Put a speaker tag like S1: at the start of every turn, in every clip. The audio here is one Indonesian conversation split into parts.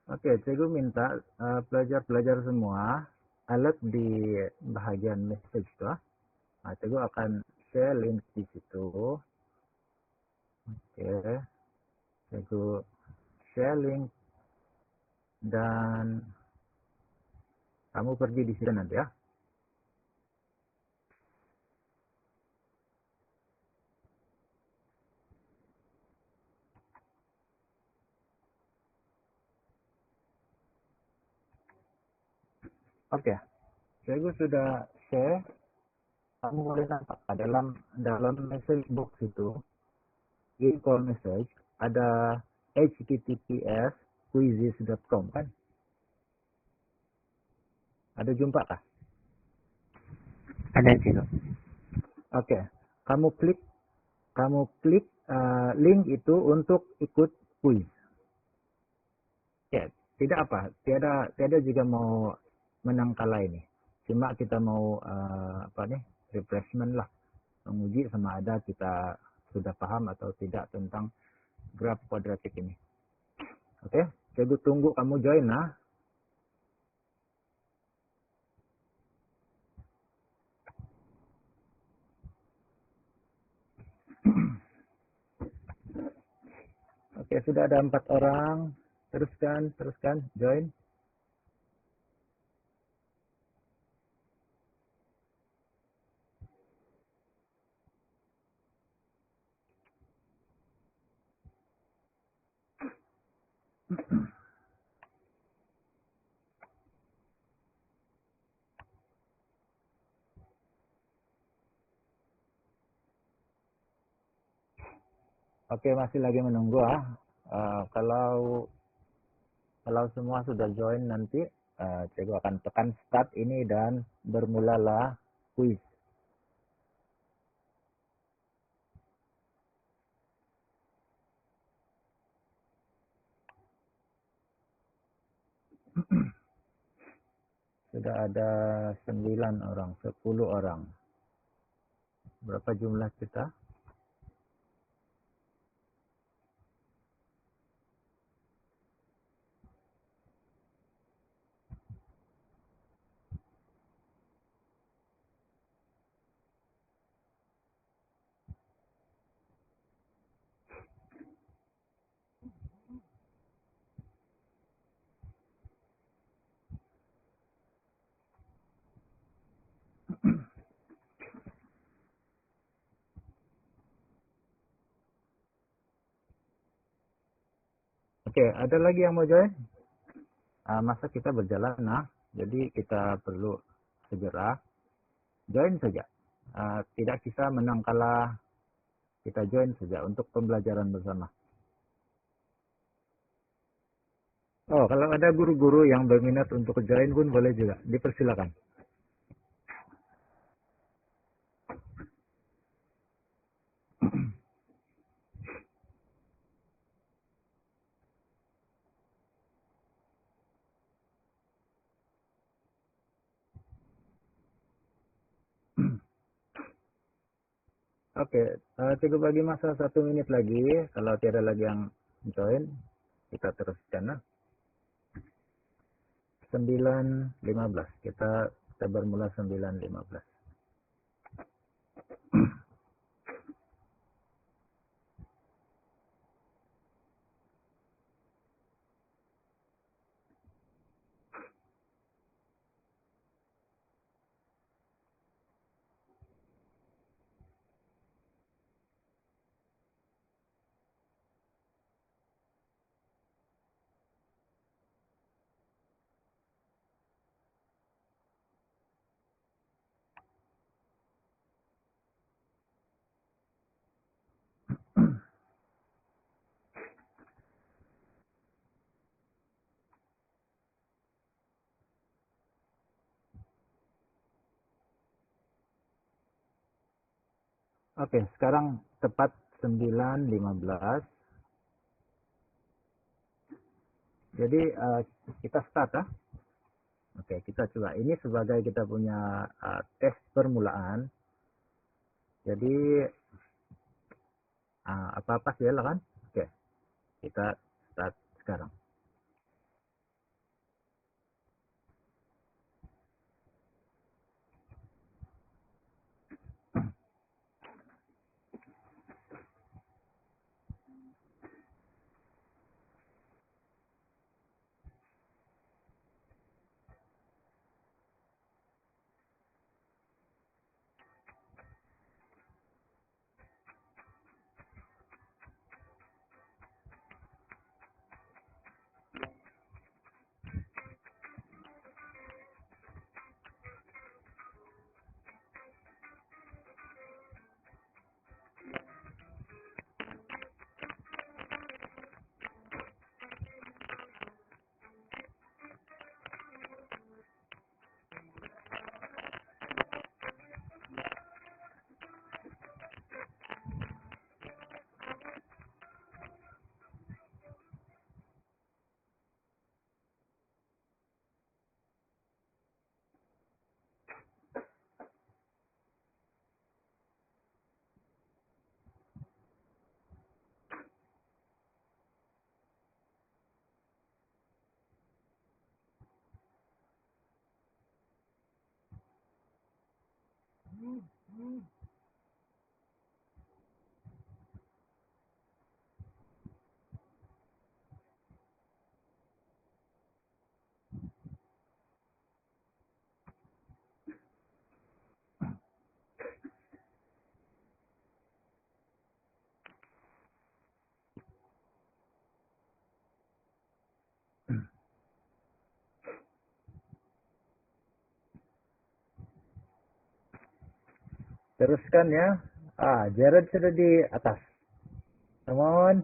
S1: Oke, cikgu minta pelajar-pelajar semua alert di bahagian message tuh. Nah, cikgu akan share link di situ. Oke, cikgu share link dan kamu pergi di situ nanti ya. Oke, cikgu sudah share. Kamu boleh nampak dalam message box itu, in call message ada https quizzes.com kan? Ada jumpa kah?
S2: Ada cikgu.
S1: Oke, kamu klik link itu untuk ikut quiz. Ya, tidak apa, tiada juga mau menang kalah ini. Cuma kita mau refreshment lah, menguji sama ada kita sudah paham atau tidak tentang graf kuadratik ini. Oke, saya tunggu kamu join lah. Oke, sudah ada 4 orang. Teruskan, join. Oke, masih lagi menunggu ah. Kalau semua sudah join nanti, saya akan tekan start ini dan bermulalah quiz. Sudah ada 9 orang, 10 orang. Berapa jumlah kita? Oke, ada lagi yang mau join? Masa kita berjalan, jadi kita perlu segera join saja. Tidak bisa menang kalah, kita join saja untuk pembelajaran bersama. Oh, kalau ada guru-guru yang berminat untuk join pun boleh juga, dipersilakan. Oke, cukup bagi masa 1 menit lagi. Kalau tiada lagi yang join, kita teruskan. 9.15. Kita bermula 9.15. Oke, sekarang tepat 9.15. Jadi kita start. Oke, kita coba. Ini sebagai kita punya tes permulaan. Jadi apa-apa silakan. Oke, kita start sekarang. Teruskan ya. Jared sudah di atas. Come on.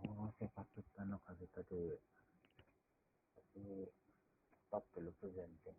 S1: Oh, saya patut anu kali tadi. Tapi stop dulu presenting.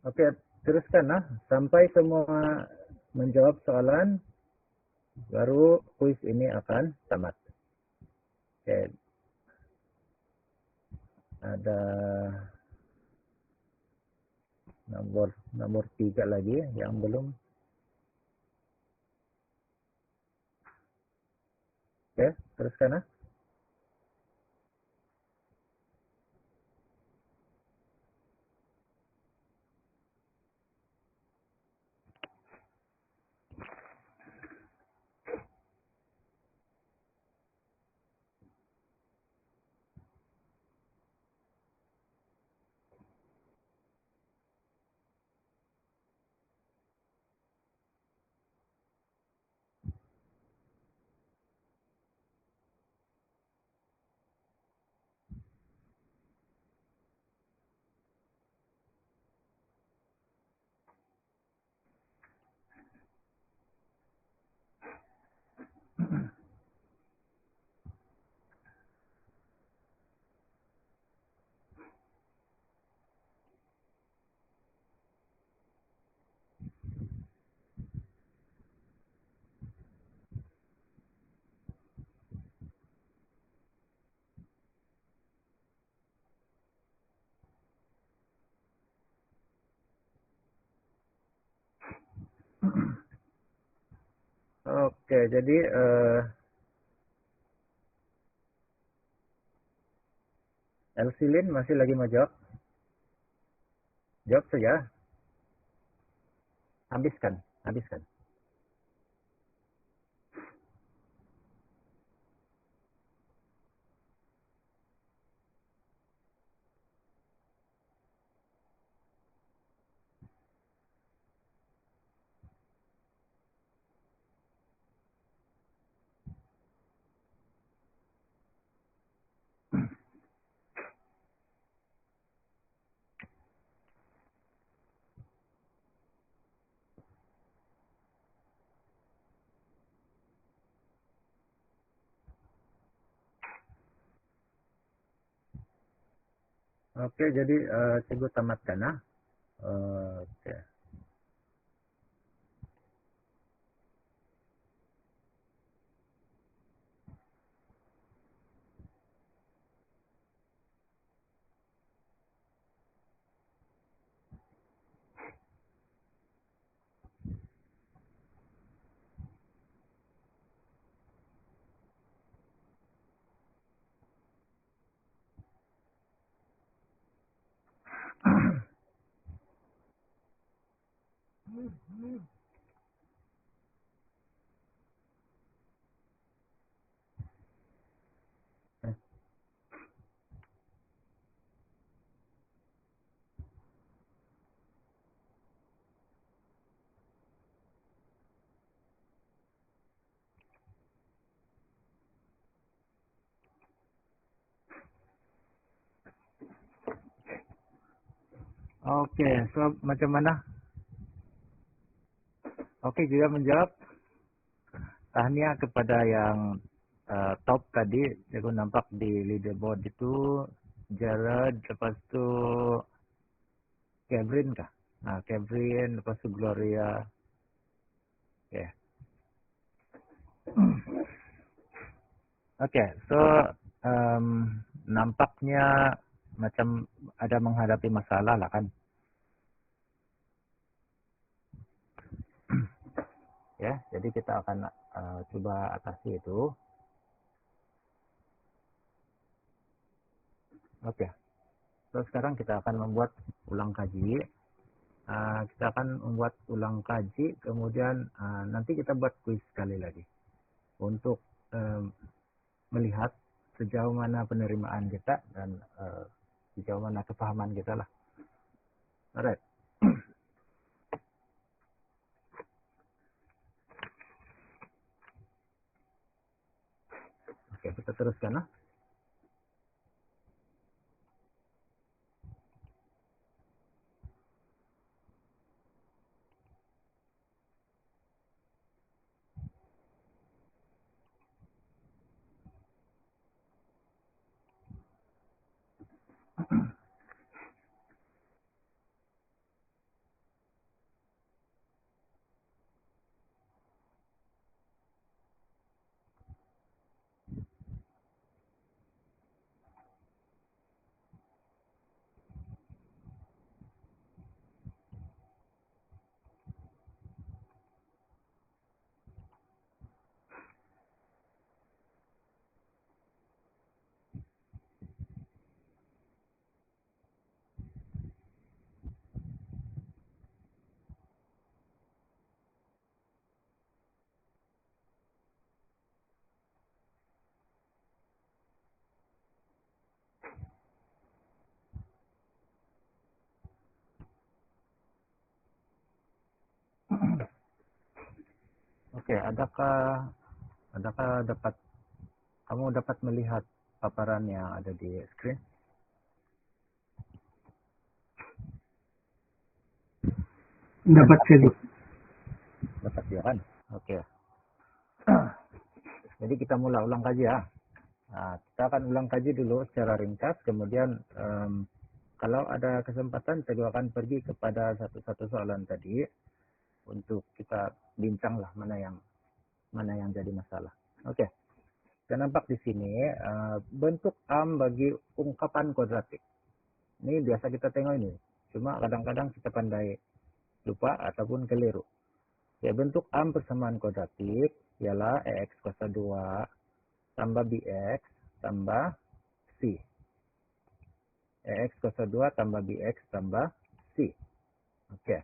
S1: Oke, teruskan nah sampai semua menjawab soalan, baru kuis ini akan tamat. Oke, ada nomor 3 lagi yang belum. Oke, teruskan nah. Oke, jadi Elsilin masih lagi mau jawab? Jawab saja. Habiskan, habiskan. Oke, jadi cikgu tamatkan nah. Oke. Oke, so macam mana? Oke, juga menjawab. Tahniah kepada yang top tadi. Aku nampak di leaderboard itu Jared, lepas itu Kevin kah? Nah, Kevin, lepas itu Gloria. Oke. Oke, so nampaknya macam ada menghadapi masalah lah kan. Ya, jadi kita akan coba atasi itu. Oke. So sekarang kita akan membuat ulang kaji. Kita akan membuat ulang kaji, kemudian nanti kita buat kuis sekali lagi untuk melihat sejauh mana penerimaan kita dan sejauh mana kepahaman kita lah. Alright. Oke, kita teruskan lah. Oke, adakah kamu dapat melihat paparan yang ada di screen?
S2: Dapat sekali.
S1: Dapat ya kan? Oke. Jadi kita mulai ulang kaji ya. Nah, kita akan ulang kaji dulu secara ringkas, kemudian kalau ada kesempatan saya akan pergi kepada satu-satu soalan tadi untuk kita bincang lah mana yang jadi masalah. Oke. Kita nampak di sini bentuk am bagi ungkapan kuadratik. Ini biasa kita tengok ini. Cuma kadang-kadang kita pandai lupa ataupun keliru. Ya, bentuk am persamaan kuadratik ialah ax kuasa 2 tambah bx tambah c. Ax kuasa 2 tambah bx tambah c. Oke.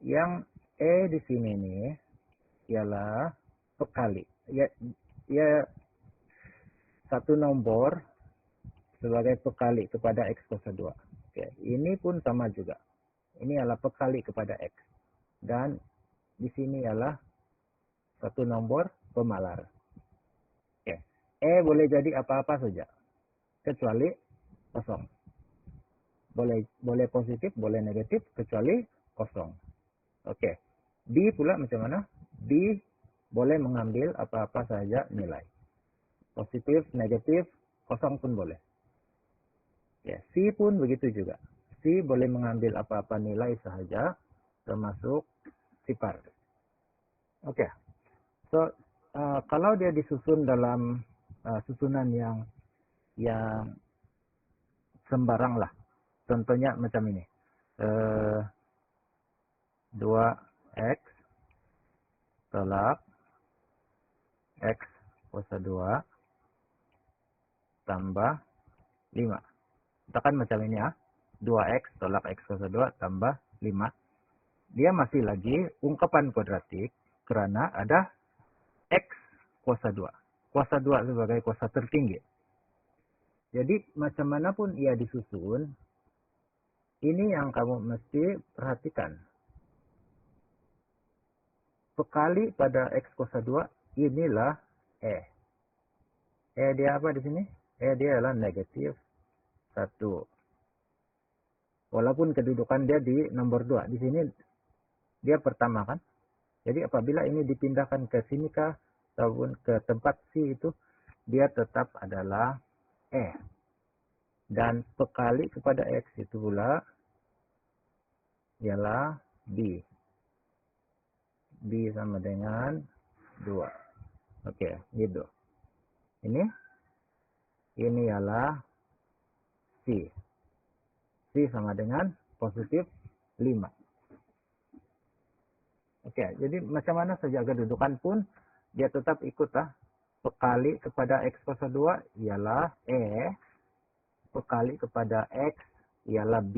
S1: Yang e di sini nih ialah pekali. Ya satu nomor sebagai pekali kepada x kuasa 2. Oke, ini pun sama juga. Ini adalah pekali kepada x. Dan di sini ialah satu nomor pemalar. Oke. E boleh jadi apa-apa saja, kecuali kosong. Boleh positif, boleh negatif, kecuali kosong. Oke. B pula macam mana? B boleh mengambil apa-apa saja nilai. Positif, negatif, kosong pun boleh. Ya, C pun begitu juga. C boleh mengambil apa-apa nilai sahaja, termasuk sifar. Oke. So, kalau dia disusun dalam susunan yang sembarang lah. Contohnya macam ini. 2x tolak x kuasa 2 tambah 5. Katakan macam ini ya. 2x tolak x kuasa 2 tambah 5. Dia masih lagi ungkapan kuadratik karena ada x kuasa 2. Kuasa 2 sebagai kuasa tertinggi. Jadi macam manapun ia disusun, ini yang kamu mesti perhatikan. Pekali pada x kuasa 2 inilah e. E dia apa di sini? E dia adalah negatif 1. Walaupun kedudukan dia di nomor 2. Di sini dia pertama kan. Jadi apabila ini dipindahkan ke sini kah ataupun ke tempat C itu, dia tetap adalah E. Dan pekali kepada X itu pula ialah B. B sama dengan 2. Oke, gitu. Ini ialah C. C sama dengan positif 5. Oke, jadi macam mana saja kedudukan pun dia tetap ikut lah. Pekali kepada X kuasa 2 ialah E. Pekali kepada X ialah B.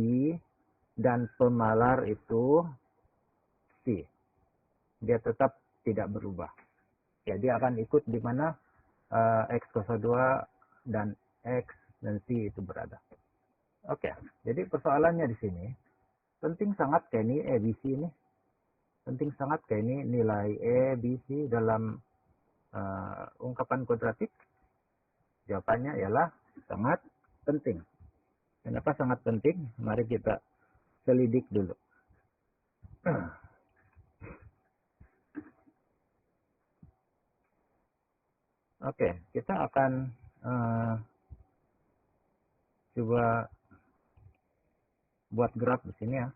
S1: Dan pemalar itu C. Dia tetap tidak berubah. Ya, dia akan ikut di mana X kuasa 2 dan X dan C itu berada. Oke, jadi persoalannya di sini penting sangat kayak ini ABC ini. Penting sangat kayak ini nilai A, B, C dalam ungkapan kuadratik. Jawabannya ialah sangat penting. Kenapa sangat penting? Mari kita selidik dulu. Oke, kita akan coba buat graf di sini ya.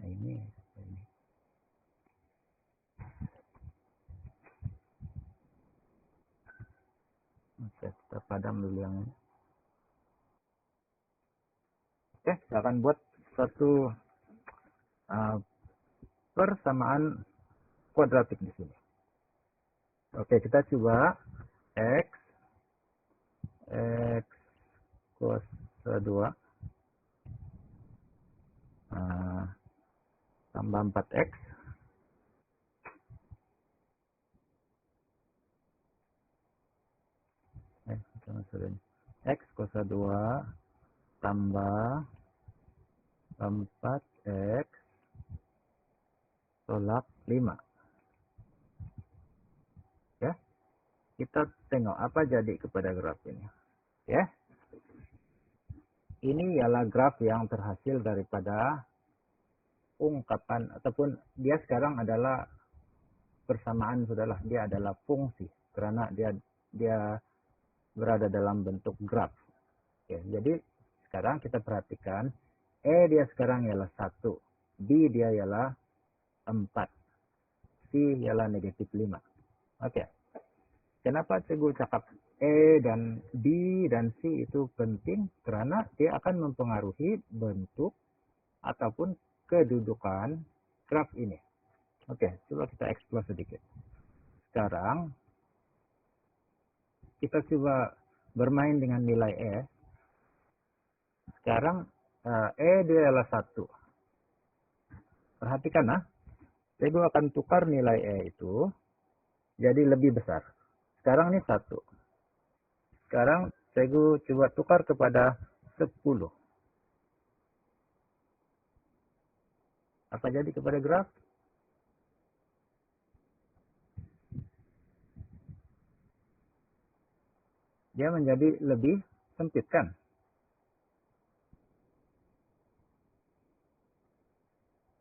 S1: Ini. Oke, kita padam dulu yang ini. Oke, kita akan buat satu persamaan kuadratik di sini. Oke, kita coba X kuasa 2 tambah 4X X kuasa 2 tambah 4X tolak 5. Kita tengok apa jadi kepada graf ini. Ya. Ini ialah graf yang terhasil daripada ungkapan ataupun dia sekarang adalah persamaan sudahlah, dia adalah fungsi karena dia berada dalam bentuk graf. Oke, jadi sekarang kita perhatikan dia sekarang ialah 1, B dia ialah 4, C ialah negatif 5. Oke. Kenapa cikgu cakap dan B dan C itu penting? Karena dia akan mempengaruhi bentuk ataupun kedudukan graf ini. Oke, coba kita explore sedikit. Sekarang kita coba bermain dengan nilai Sekarang dia adalah 1. Perhatikan saya akan tukar nilai itu jadi lebih besar. Sekarang ini 1. Sekarang saya coba tukar kepada 10. Apa jadi kepada graf? Dia menjadi lebih sempit kan?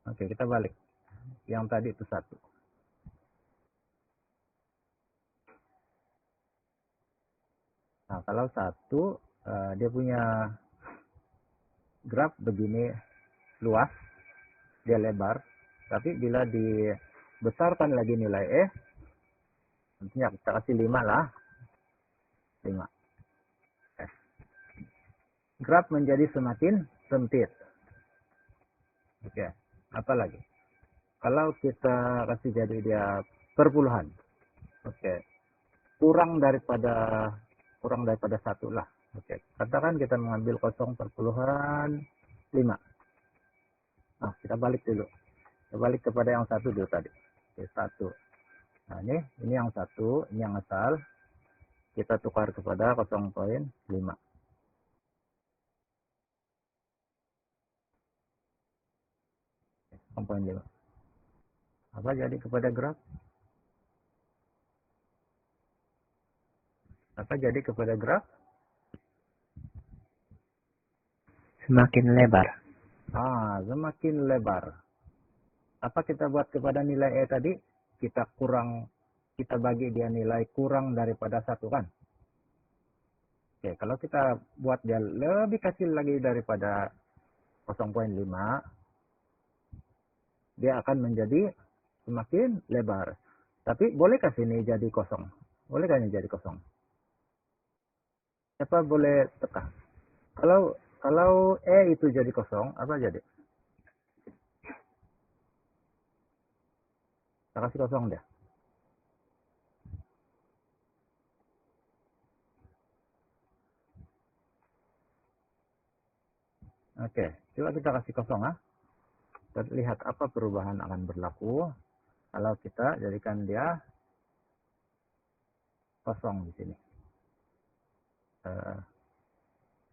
S1: Oke, kita balik. Yang tadi itu 1. Nah, kalau 1, dia punya graf begini luas, dia lebar. Tapi bila dibesarkan lagi nilai tentunya kita kasih 5 lah. 5. Graf menjadi semakin sempit. Oke, apa lagi? Kalau kita kasih jadi dia perpuluhan. Oke. Kurang daripada 1 lah. Oke. Katakan kita mengambil 0,5. Nah, kita balik dulu. Kita balik kepada yang 1 dulu tadi. Oke, 1. Nah, ini yang 1, ini yang asal. Kita tukar kepada 0,5. Apa jadi kepada graf? Apa jadi kepada graf?
S2: Semakin lebar.
S1: Semakin lebar. Apa kita buat kepada nilai tadi? Kita bagi dia nilai kurang daripada 1 kan? Oke, kalau kita buat dia lebih kecil lagi daripada 0,5, dia akan menjadi semakin lebar. Tapi bolehkah sini jadi kosong? Bolehkah ini jadi kosong? Siapa boleh teka? Kalau itu jadi kosong, apa jadi? Kita kasih kosong dia. Oke, coba kita kasih kosong Kita lihat apa perubahan akan berlaku kalau kita jadikan dia kosong di sini.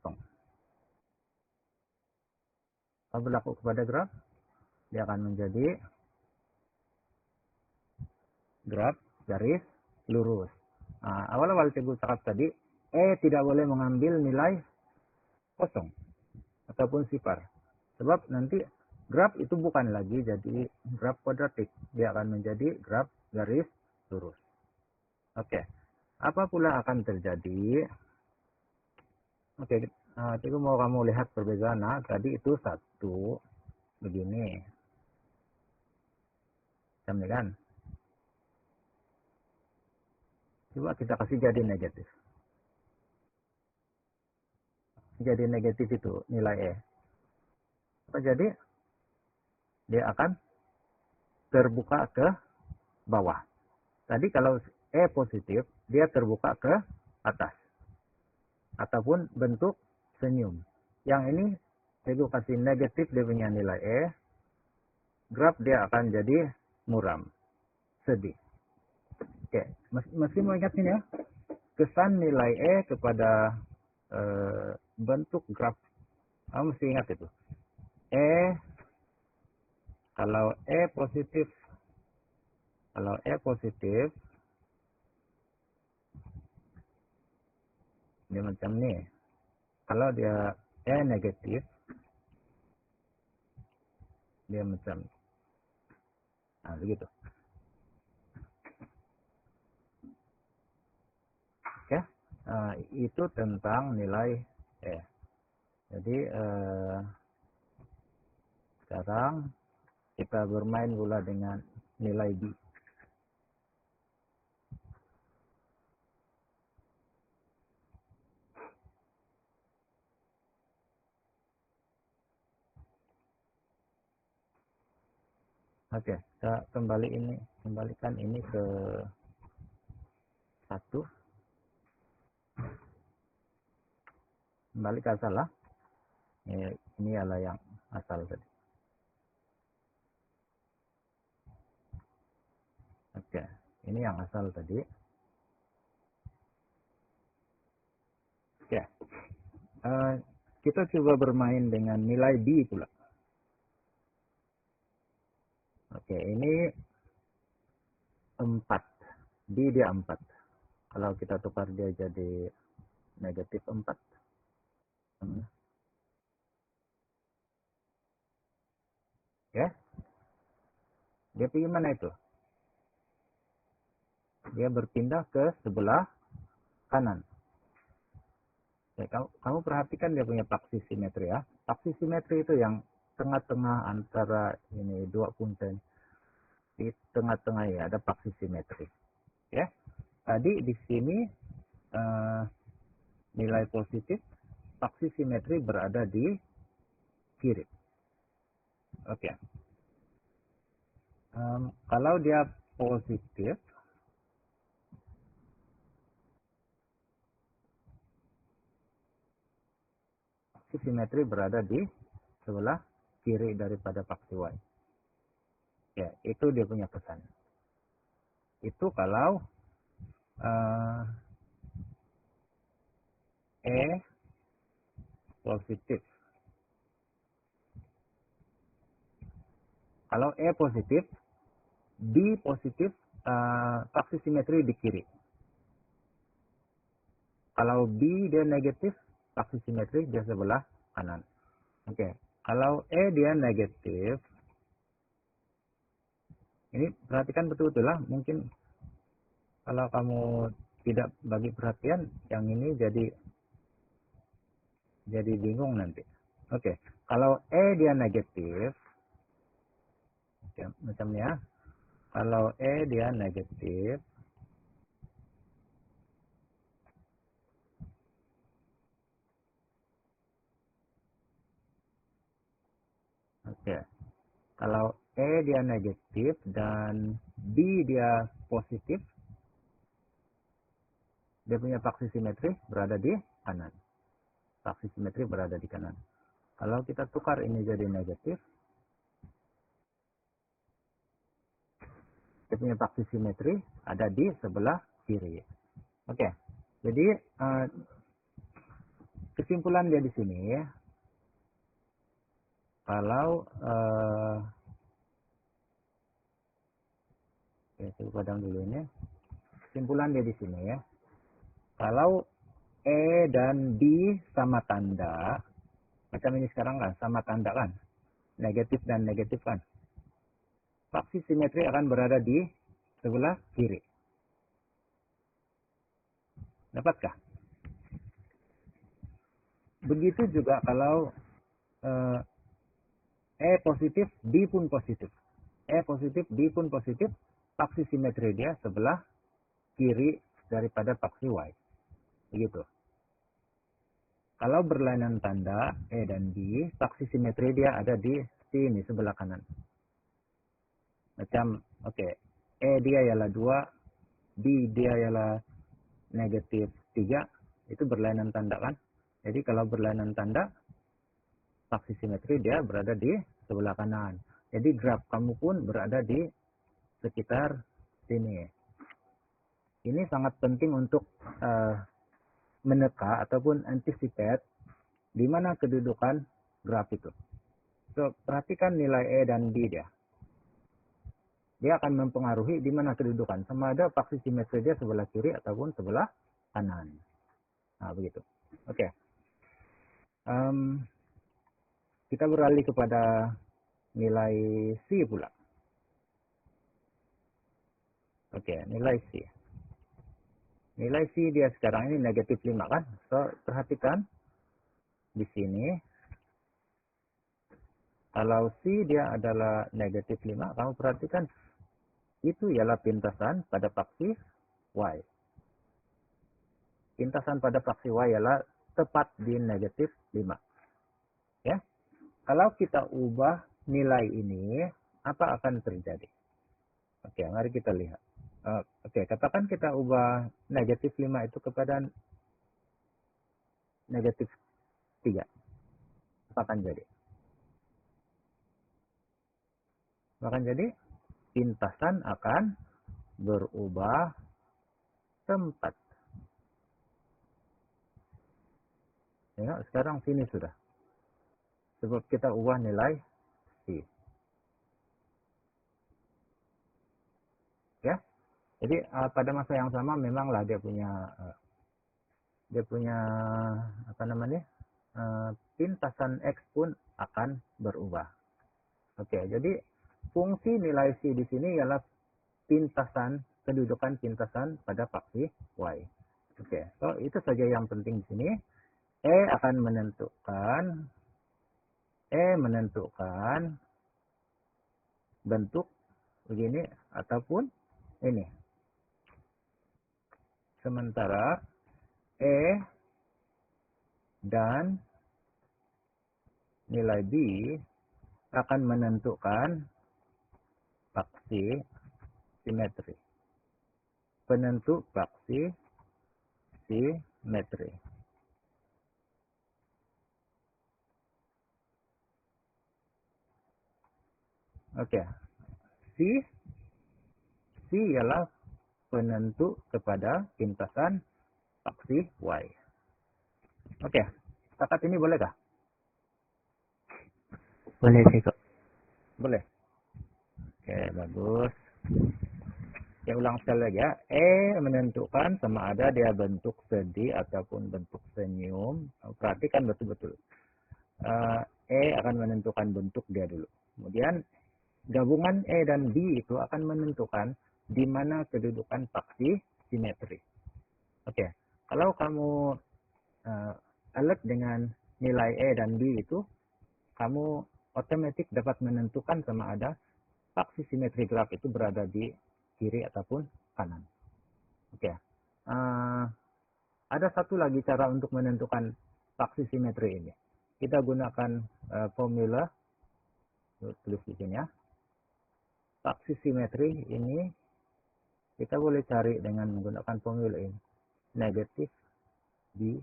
S1: Kosong. Apa berlaku kepada graf? Dia akan menjadi graf garis lurus. Nah, awal-awal cikgu cakap tadi, tidak boleh mengambil nilai kosong ataupun sifar. Sebab nanti graf itu bukan lagi jadi graf kuadratik. Dia akan menjadi graf garis lurus. Oke. Apa pula akan terjadi? Oke, cikgu mau kamu lihat perbedaan. Tadi itu 1 begini. Kan? Coba kita kasih jadi negatif. Jadi negatif itu nilai Apa jadi? Dia akan terbuka ke bawah. Tadi kalau positif, dia terbuka ke atas. Ataupun bentuk senyum. Yang ini saya kasih negatif dia punya nilai graf dia akan jadi muram. Sedih. Oke, masih mau ingat ini kesan nilai kepada bentuk graf. Kamu mesti ingat itu. Kalau positif Dia macam nih. Kalau dia E negatif, dia macam, nah begitu. Oke, itu tentang nilai E. Jadi sekarang kita bermain pula dengan nilai B. Oke, kita kembalikan ini ke 1. Kembali ke asal lah. Ini adalah yang asal tadi. Oke, ini yang asal tadi. Oke, kita coba bermain dengan nilai B pula. Oke, ini 4. B dia 4. Kalau kita tukar dia jadi negatif 4. Ya, dia pergi mana itu? Dia berpindah ke sebelah kanan. Ya, kamu perhatikan dia punya paksi simetri ya. Paksi simetri itu yang tengah-tengah antara ini dua punten. Di tengah-tengah ya ada paksi simetri. Ya, tadi di sini nilai positif, paksi simetri berada di kiri. Oke. Kalau dia positif, paksi simetri berada di sebelah kiri daripada paksi Y. Ya, itu dia punya pesan. Itu kalau E positif. Kalau E positif, B positif, paksi simetri di kiri. Kalau B dia negatif, paksi simetri dia sebelah kanan. Oke. Kalau E dia negatif, ini perhatikan betul-betul lah. Mungkin kalau kamu tidak bagi perhatian, yang ini jadi bingung nanti. Oke. Kalau E dia negatif, oke, macamnya. Kalau E dia negatif, oke. Kalau E dia negatif dan B dia positif, dia punya paksi simetri berada di kanan. Paksi simetri berada di kanan. Kalau kita tukar ini jadi negatif, dia punya paksi simetri ada di sebelah kiri. Oke. Jadi kesimpulan dia di sini ya. Kalau saya padang dulu ini. Kesimpulan dia di sini ya. Kalau E dan B sama tanda, macam ini sekarang kan, sama tanda kan, negatif dan negatif kan. Paksi simetri akan berada di sebelah kiri. Dapatkah? Begitu juga kalau E positif, B pun positif. E positif, B pun positif, paksi simetri dia sebelah kiri daripada paksi Y. Begitu. Kalau berlainan tanda E dan B, paksi simetri dia ada di sini sebelah kanan. Macam, oke, E dia ialah 2, B dia ialah negatif 3, itu berlainan tanda kan. Jadi kalau berlainan tanda, paksi simetri dia berada di sebelah kanan. Jadi graf kamu pun berada di sekitar sini. Ini sangat penting untuk meneka ataupun anticipate di mana kedudukan graf itu. So, perhatikan nilai E dan B dia. Dia akan mempengaruhi di mana kedudukan. Sama ada paksi simetri dia sebelah kiri ataupun sebelah kanan. Nah, begitu. Oke. Kita beralih kepada nilai C pula. Oke, nilai C. Nilai C dia sekarang ini negatif 5 kan? So, perhatikan di sini. Kalau C dia adalah negatif 5, kamu perhatikan itu ialah pintasan pada paksi Y. Pintasan pada paksi Y ialah tepat di negatif 5. Ya. Kalau kita ubah nilai ini, apa akan terjadi? Oke, mari kita lihat. Oke, katakan kita ubah negatif 5 itu kepada negatif 3. Apa akan jadi? Akan jadi pintasan akan berubah tempat. Ya, sekarang sini sudah. Sebab kita ubah nilai C. Ya. Jadi pada masa yang sama memanglah dia punya apa namanya? Pintasan X pun akan berubah. Oke, jadi fungsi nilai C di sini ialah pintasan, kedudukan pintasan pada paksi Y. Oke, so itu saja yang penting di sini. Akan menentukan bentuk begini ataupun ini. Sementara dan nilai B akan menentukan paksi simetri. Penentu paksi simetri. Oke. C ialah penentu kepada pintasan paksi Y. Oke. Setakat ini bolehkah?
S2: Boleh sih kok.
S1: Boleh. Oke, bagus. Saya ulang sekali lagi ya. Menentukan sama ada dia bentuk sedih ataupun bentuk senyum. Perhatikan betul-betul. Akan menentukan bentuk dia dulu. Kemudian gabungan E dan B itu akan menentukan di mana kedudukan paksi simetri. Oke, kalau kamu alert dengan nilai E dan B itu, kamu otomatis dapat menentukan sama ada paksi simetri graf itu berada di kiri ataupun kanan. Oke, ada satu lagi cara untuk menentukan paksi simetri ini. Kita gunakan formula, tulis di sini ya. Paksi simetri ini kita boleh cari dengan menggunakan formula ini. Negatif B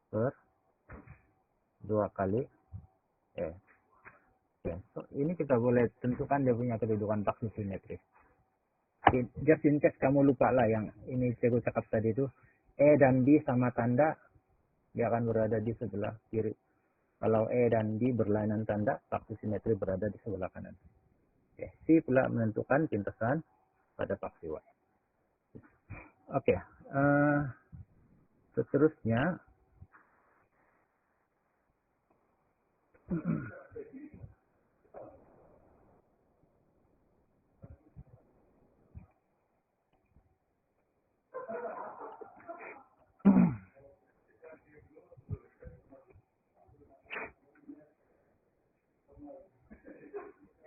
S1: per 2 kali E. So, ini kita boleh tentukan dia punya kedudukan paksi simetri. Just in case kamu lupa lah yang ini saya cakap tadi itu. E dan B sama tanda, dia akan berada di sebelah kiri. Kalau E dan B berlainan tanda, paksi simetri berada di sebelah kanan. C pula menentukan pintasan pada paksi Y. Oke, seterusnya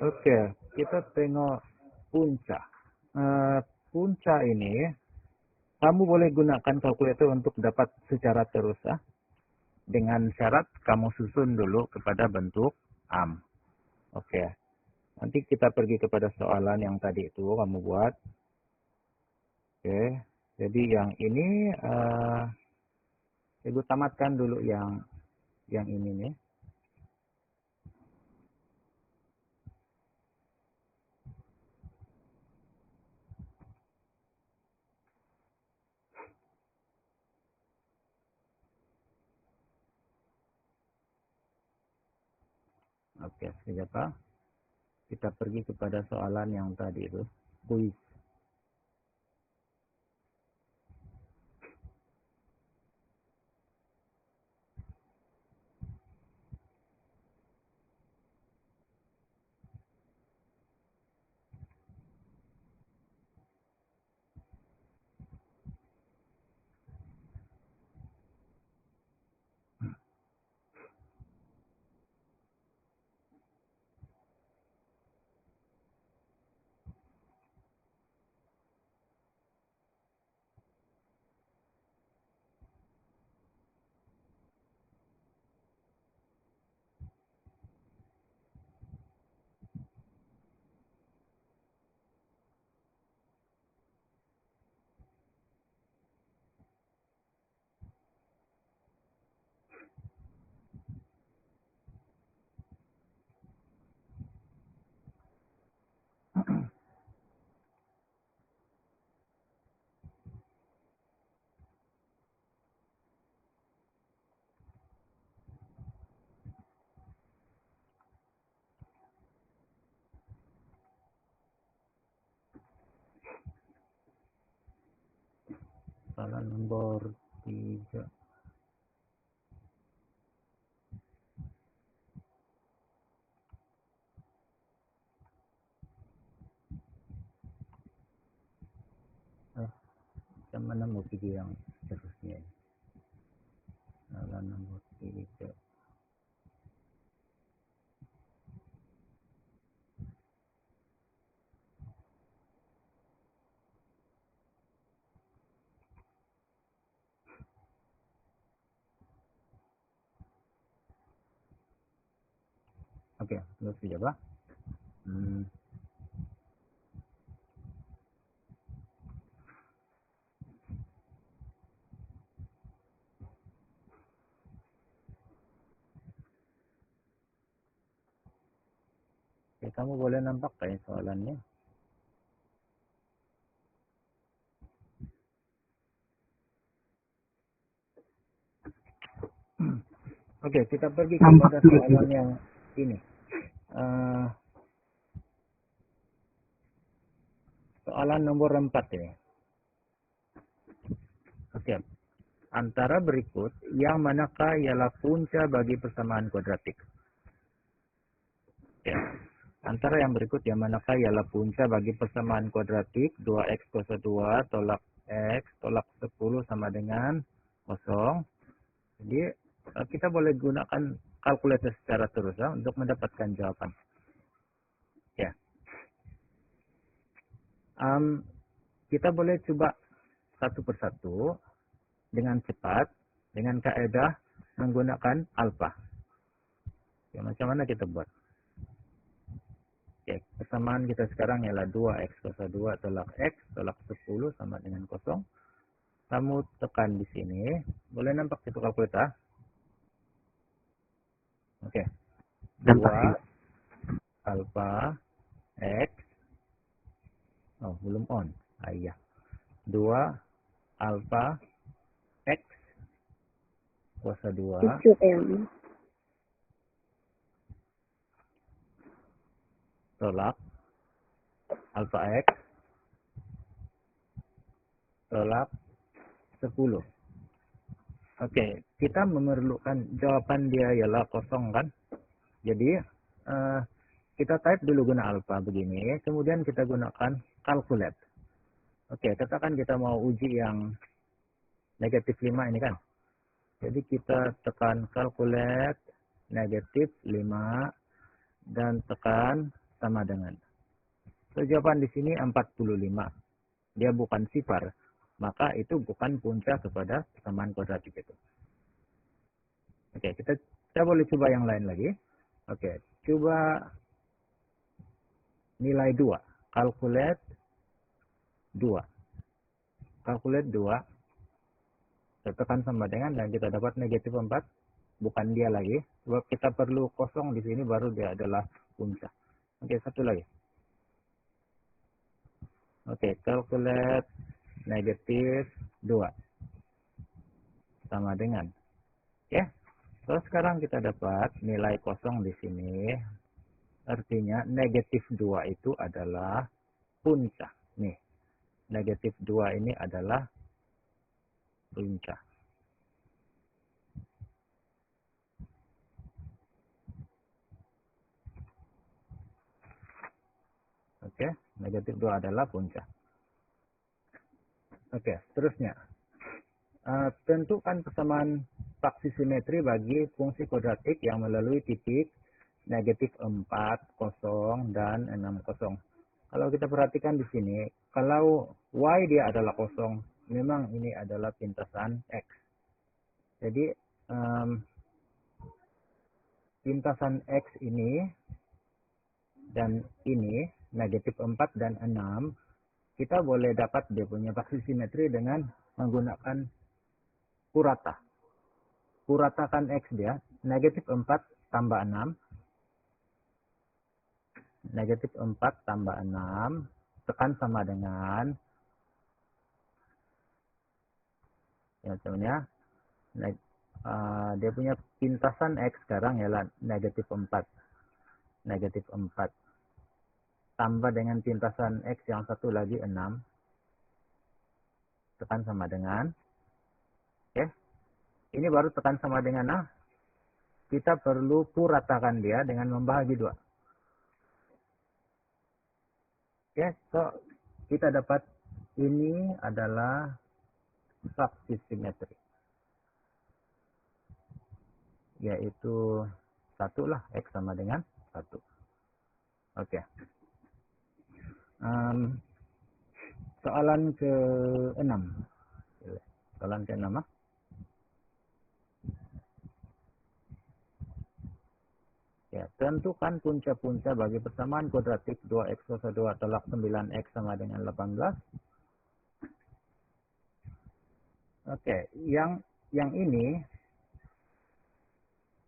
S1: oke, kita tengok punca. Punca ini kamu boleh gunakan kalkulator untuk dapat secara terus ya. Dengan syarat kamu susun dulu kepada bentuk AM. Oke. Nanti kita pergi kepada soalan yang tadi itu kamu buat. Oke. Jadi yang ini ibu tamatkan dulu yang ini nih. Oke, siapa? Kita pergi kepada soalan yang tadi itu, kuis. Soalan nomor 3. Yang mana mau pergi yang seterusnya? Soalan nomor 3. Oke, terus dijawab. Oke, kamu boleh nampak kayak soalannya. Oke, kita pergi kepada soalan yang ini. Soalan nomor 4 ini. Oke. Antara berikut, yang manakah ialah punca bagi persamaan kuadratik? Oke. Antara yang berikut, yang manakah ialah punca bagi persamaan kuadratik 2x kuasa 2 tolak x tolak 10 sama dengan 0. Jadi, kita boleh gunakan kalkulator secara terus ya, untuk mendapatkan jawaban. Ya. Kita boleh coba satu persatu dengan cepat, dengan kaidah menggunakan alfa. Ya, macam mana kita buat? Oke, persamaan kita sekarang ialah 2x kuasa 2 tolak x tolak 10 sama dengan 0. Kamu tekan di sini. Boleh nampak itu kalkulator? Oke. 2 alfa x. Oh, belum on. Iya. 2 alfa x kuasa 2 tolak alfa x tolak 10. Oke, kita memerlukan jawaban dia ialah 0 kan? Jadi kita type dulu guna alfa begini, kemudian kita gunakan calculate. Oke, katakan kita mau uji yang negatif 5 ini kan. Jadi kita tekan calculate negatif 5 dan tekan sama dengan. So, jawaban di sini 45. Dia bukan sifar, maka itu bukan punca kepada persamaan kuadratik itu. Oke, kita boleh coba yang lain lagi. Oke, coba nilai 2. Calculate 2. Calculate 2. Kita tekan sama dengan dan kita dapat negatif 4. Bukan dia lagi. Sebab kita perlu 0 di sini baru dia adalah punca. Oke, satu lagi. Oke, calculate negatif 2. Sama dengan. Oke. So, sekarang kita dapat nilai 0 di sini. Artinya negatif 2 itu adalah punca. Nih. Negatif 2 ini adalah punca. Oke, negatif 2 adalah punca. Oke, seterusnya. Tentukan persamaan faksi simetri bagi fungsi kuadratik yang melalui titik negatif 4, 0, dan 60. Kalau kita perhatikan di sini, kalau y dia adalah 0, memang ini adalah pintasan x. Jadi, pintasan x ini dan ini, negatif 4 dan 6, kita boleh dapat dia punya faksi simetri dengan menggunakan kurata. Kuratakan x dia, negatif 4 tambah 6, Negatif 4 tambah 6 tekan sama dengan, ya contohnya, dia punya pintasan X sekarang ialah negatif 4. Negatif 4 tambah dengan pintasan X yang satu lagi 6 tekan sama dengan, oke. Ini baru tekan sama dengan, kita perlu puratakan dia dengan membahagi 2. Oke, so kita dapat ini adalah fraksi simetri, yaitu 1 lah, X sama dengan 1. Oke. Soalan ke-6. Soalan ke-6. Ya, tentukan punca-punca bagi persamaan kuadratik 2x kuasa 2 tolak 9x sama dengan 18. Oke, yang ini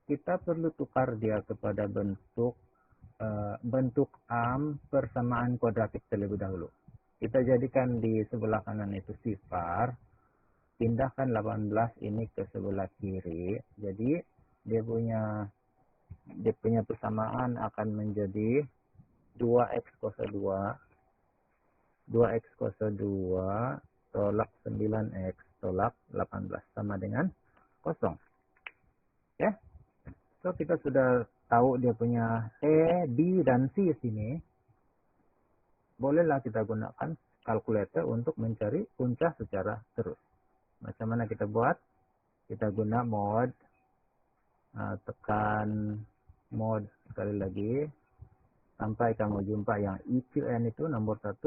S1: kita perlu tukar dia kepada bentuk persamaan kuadratik terlebih dahulu. Kita jadikan di sebelah kanan itu sifar, pindahkan 18 ini ke sebelah kiri. Jadi dia punya persamaan akan menjadi 2x kuasa 2 kuasa 2 tolak 9x tolak 18 sama dengan 0. Ya. So kita sudah tahu dia punya E, B, dan C sini. Bolehlah kita gunakan kalkulator untuk mencari punca secara terus. Macam mana kita buat? Kita guna mod, tekan mod sekali lagi sampai kamu jumpa yang EQN itu nomor 1.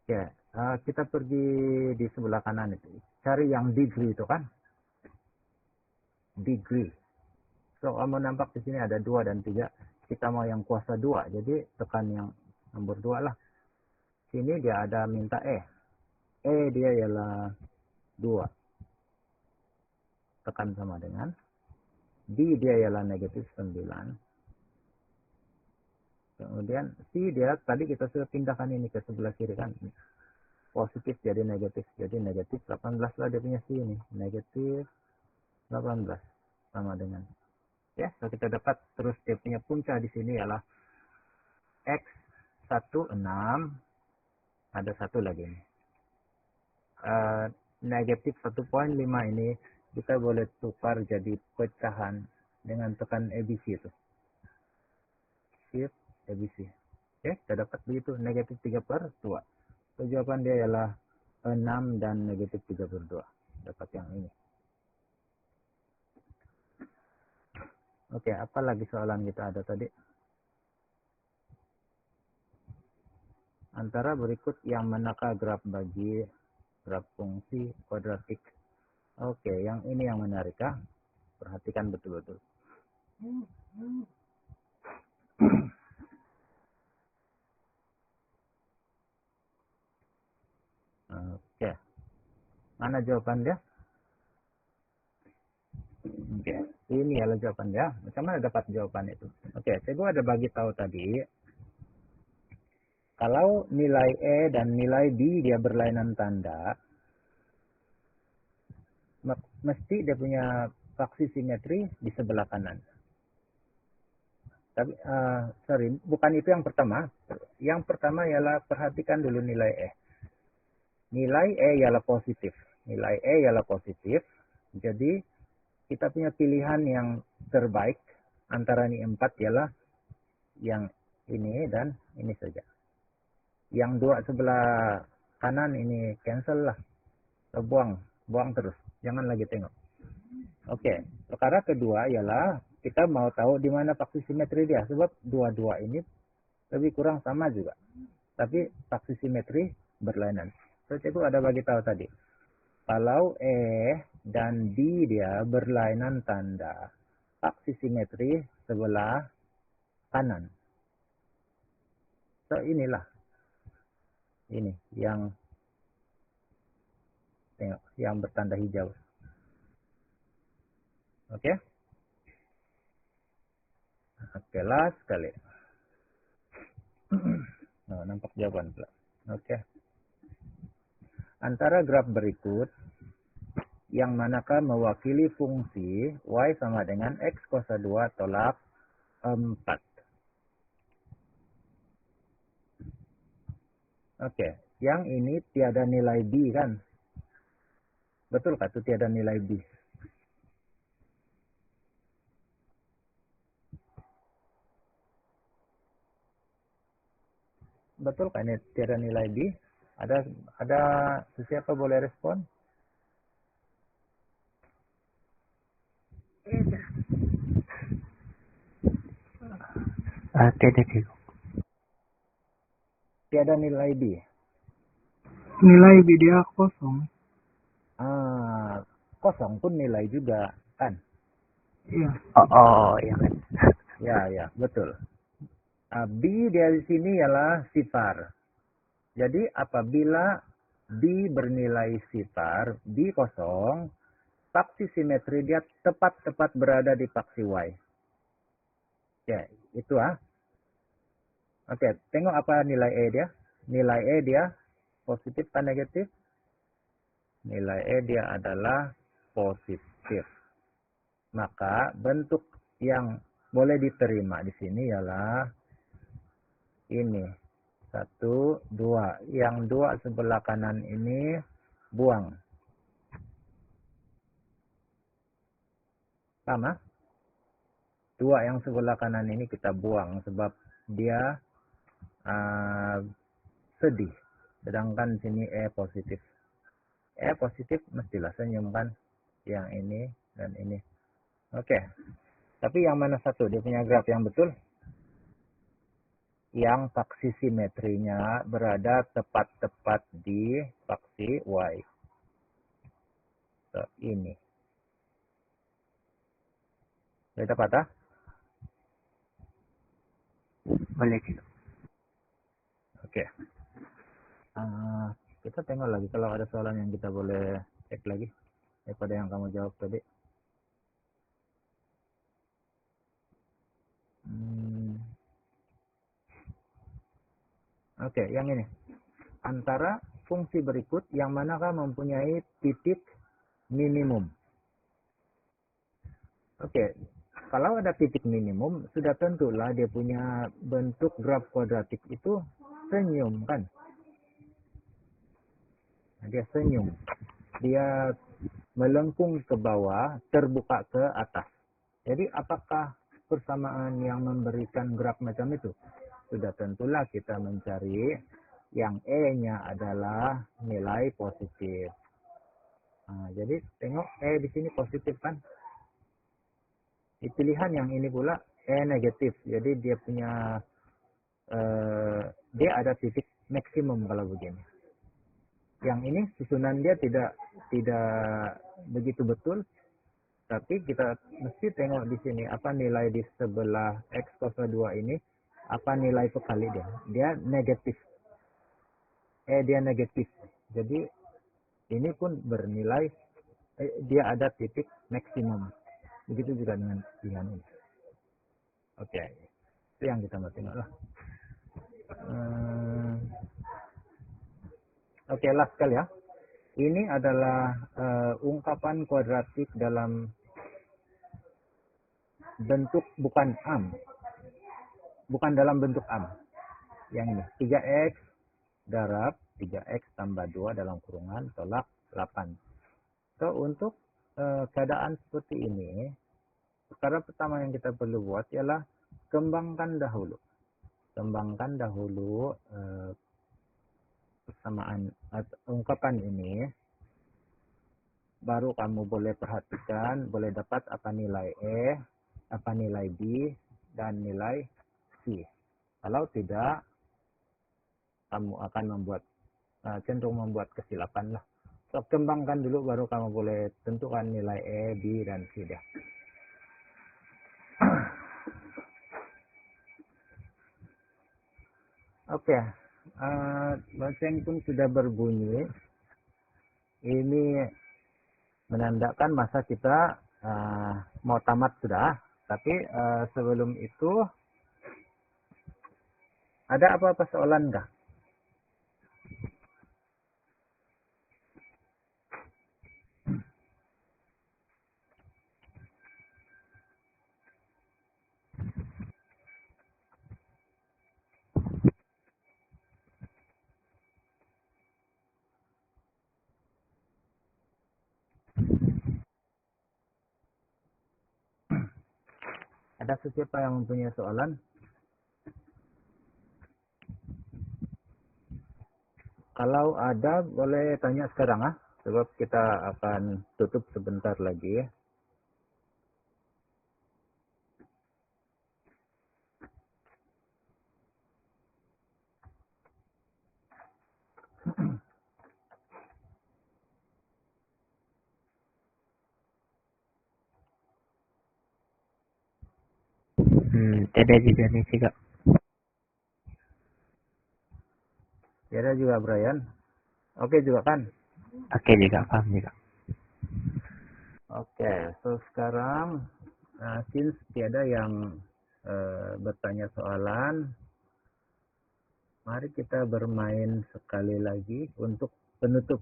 S1: Ya, kita pergi di sebelah kanan itu. Cari yang degree itu kan. Degree. So, kamu nampak di sini ada 2 dan 3. Kita mau yang kuasa 2. Jadi, tekan yang nomor 2 lah. Sini dia ada minta E. E dia ialah 2. Tekan sama dengan. B dia ialah negatif 9. Kemudian C dia, tadi kita sudah pindahkan ini ke sebelah kiri kan. Positif jadi negatif 18 lah dia punya C ini, negatif 18 sama dengan, ya. So kita dapat terus dia punya punca di sini ialah X 16, ada 1 lagi nih, negatif 1,5 ini kita boleh tukar jadi pecahan dengan tekan ABC itu, shift ABC. Oke, kita dapat begitu, negatif 3/2. So, jawaban dia ialah 6 dan negatif 3/2. Dapat yang ini. Oke, apa lagi soalan kita ada tadi? Antara berikut yang manakah graf bagi graf fungsi kuadratik? Oke, yang ini yang menarik, kah? Perhatikan betul-betul. Oke. Mana jawaban dia? Oke. Ini adalah jawaban dia. Macam mana dapat jawaban itu? Oke, saya ada bagi tahu tadi. Kalau nilai E dan nilai B dia berlainan tanda, mesti dia punya fraksi simetri di sebelah kanan. Tapi, bukan itu yang pertama. Yang pertama ialah perhatikan dulu nilai E. Nilai E ialah positif. Nilai E ialah positif. Jadi, kita punya pilihan yang terbaik antara ini 4 ialah yang ini dan ini saja. Yang 2 sebelah kanan ini cancel lah. Buang terus. Jangan lagi tengok. Oke, perkara kedua ialah kita mau tahu di mana fraksi simetri dia. Sebab dua-dua ini lebih kurang sama juga. Tapi fraksi simetri berlainan. So, itu ada bagi tahu tadi. Kalau E dan B dia berlainan tanda, fraksi simetri sebelah kanan. So, inilah. Ini yang tengok, yang bertanda hijau. Oke? Oke, last sekali. Nah, nampak jawaban pula. Oke. Antara graf berikut, yang manakah mewakili fungsi y sama dengan x kuasa 2 tolak 4. Oke, yang ini tiada nilai b kan? Betul kah itu tiada nilai b? Betul kan ini tiada nilai b? Ada siapa boleh respon?
S2: Tidak juga.
S1: Tiada nilai b.
S3: Nilai B dia kosong.
S1: Kosong pun nilai juga kan?
S3: Iya.
S2: Oh, iya kan.
S1: Ya, betul. B dia di sini ialah sifar. Jadi apabila B bernilai sifar, B kosong, paksi simetri dia tepat-tepat berada di paksi Y. Ya, itu Oke, tengok apa nilai E dia. Nilai E dia positif atau negatif? Nilai E dia adalah positif. Maka bentuk yang boleh diterima di sini ialah ini. 1, 2. Yang 2 sebelah kanan ini buang. Sama? 2 yang sebelah kanan ini kita buang sebab dia sedih. Sedangkan sini E positif. E positif mestilah senyum kan? Yang ini dan ini. Oke. Tapi yang mana satu? Dia punya graf yang betul? Yang paksi simetrinya berada tepat-tepat di paksi Y. So, ini. Boleh dapat
S2: Boleh juga.
S1: Oke. Kita tengok lagi kalau ada soalan yang kita boleh cek lagi daripada yang kamu jawab tadi. Oke, yang ini. Antara fungsi berikut yang manakah mempunyai titik minimum? Oke, kalau ada titik minimum, sudah tentulah dia punya bentuk graf kuadratik itu senyum kan? Dia senyum. Dia melengkung ke bawah, terbuka ke atas. Jadi apakah persamaan yang memberikan graf macam itu? Sudah tentulah kita mencari yang E-nya adalah nilai positif. Jadi tengok E di sini positif kan? Di pilihan yang ini pula E negatif. Jadi dia punya dia ada titik maksimum kalau begini. Yang ini susunan dia tidak begitu betul, tapi kita mesti tengok di sini apa nilai di sebelah x kuasa 2 ini, apa nilai pekali dia. Dia negatif. Dia negatif. Jadi ini pun bernilai dia ada titik maksimum. Begitu juga dengan pilihan ini. Oke. Itu yang kita mau tengok lah. Oke, last kali ya. Ini adalah ungkapan kuadratik dalam bentuk bukan am. Bukan dalam bentuk am. Yang ini, 3x darab 3x tambah 2 dalam kurungan tolak 8. So, untuk keadaan seperti ini, perkara pertama yang kita perlu buat ialah kembangkan dahulu. Kembangkan dahulu persamaan ungkapan ini, baru kamu boleh perhatikan, boleh dapat apa nilai E, apa nilai B, dan nilai C. Kalau tidak, kamu akan cenderung membuat kesilapan lah. So, kembangkan dulu, baru kamu boleh tentukan nilai E, B, dan C dah. Oke. Lonceng pun sudah berbunyi. Ini menandakan masa kita mau tamat sudah, tapi sebelum itu ada apa-apa soalan kah? Ada siapa yang mempunyai soalan? Kalau ada boleh tanya sekarang sebab kita akan tutup sebentar lagi ya.
S2: Ada juga nih sih Kak.
S1: Ada juga Brian. Oke juga kan?
S2: Oke juga, paham juga.
S1: Oke, so sekarang since tiada yang bertanya soalan, mari kita bermain sekali lagi untuk penutup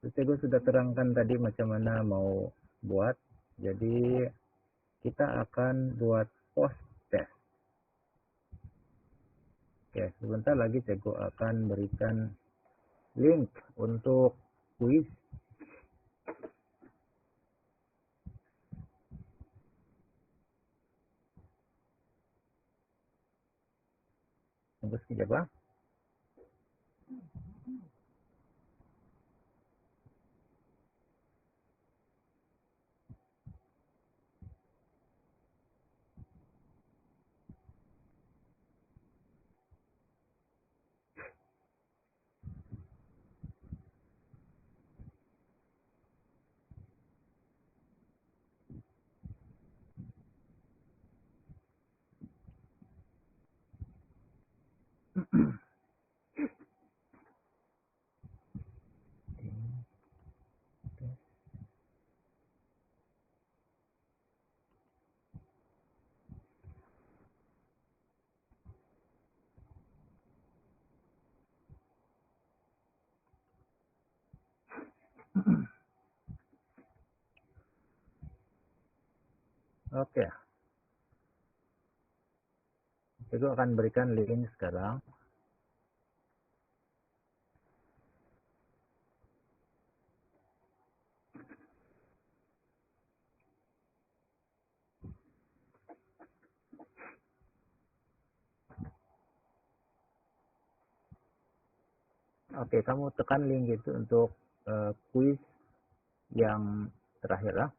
S1: Saya sudah terangkan tadi macam mana mau buat. Jadi kita akan buat post test. Oke, sebentar lagi Ceko akan berikan link untuk kuis. Tunggu sekejap Oke, Ceko akan berikan link sekarang. Oke, kamu tekan link itu untuk kuis yang terakhir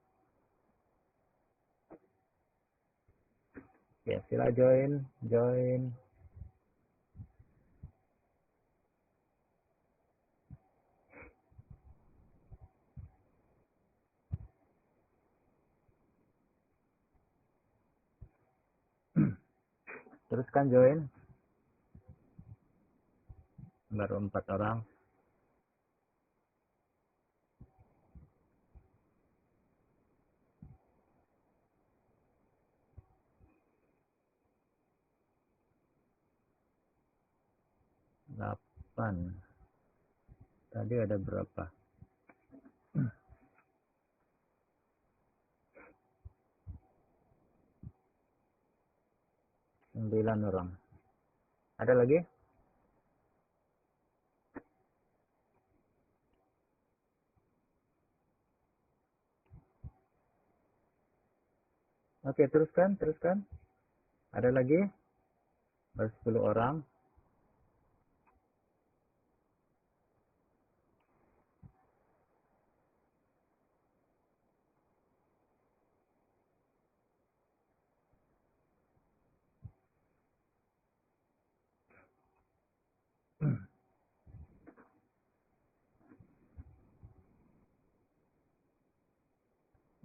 S1: Ya, sila join. Teruskan join. Baru 4 orang. Delapan. Tadi ada berapa? 9 orang. Ada lagi? Oke, teruskan. Ada lagi? Baru 10 orang.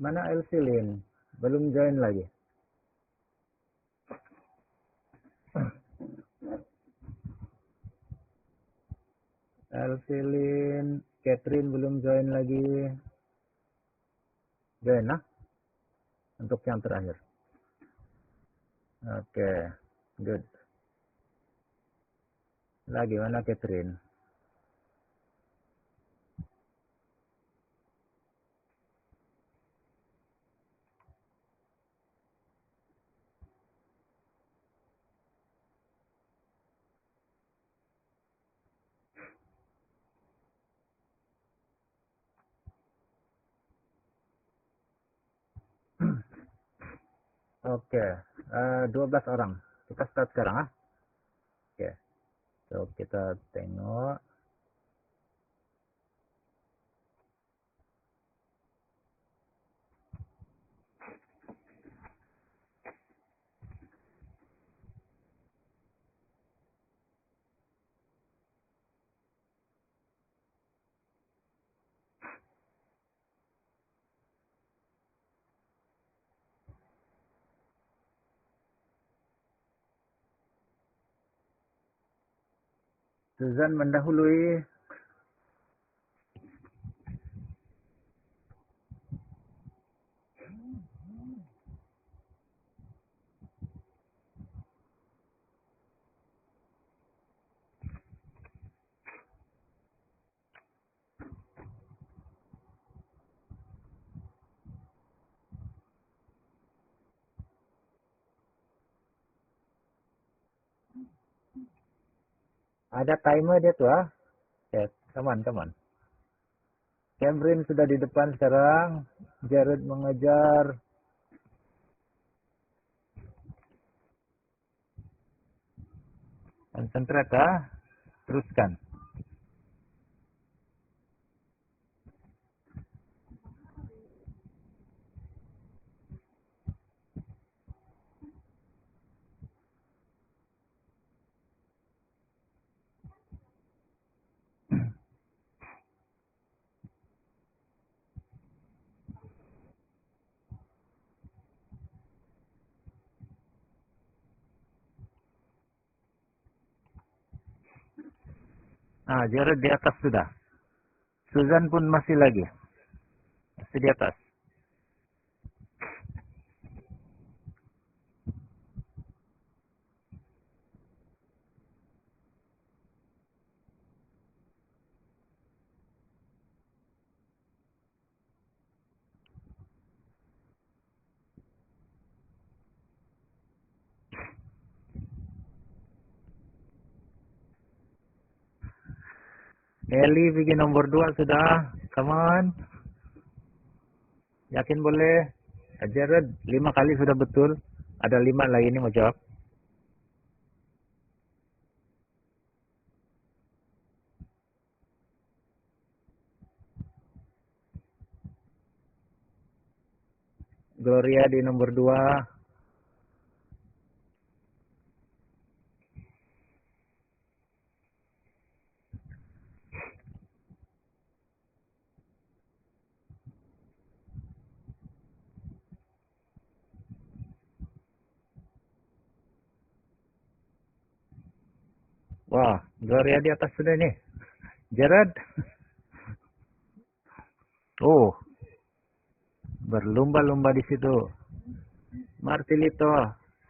S1: Mana Elsilin? Belum join lagi. Elsilin, Catherine belum join lagi. Join lah. Untuk yang terakhir. Oke. Good. Lagi mana Catherine? Oke. 12 orang. Kita start sekarang ah. Oke. So, kita tengok. Susan mendahului. Ada timer dia tuh ah. Yes, come on, come on. Cameron sudah di depan sekarang. Jared mengejar. Konsentrat ah. Teruskan. Jared di atas sudah. Susan pun masih lagi. Masih di atas. Ellie bikin nomor 2 sudah. Come on. Yakin boleh. Jared 5 kali sudah betul. Ada 5 lagi ini mau jawab. Gloria di nomor 2. Wah, Gloria di atas sudah nih. Jared. Oh, berlumba-lumba di situ. Martilito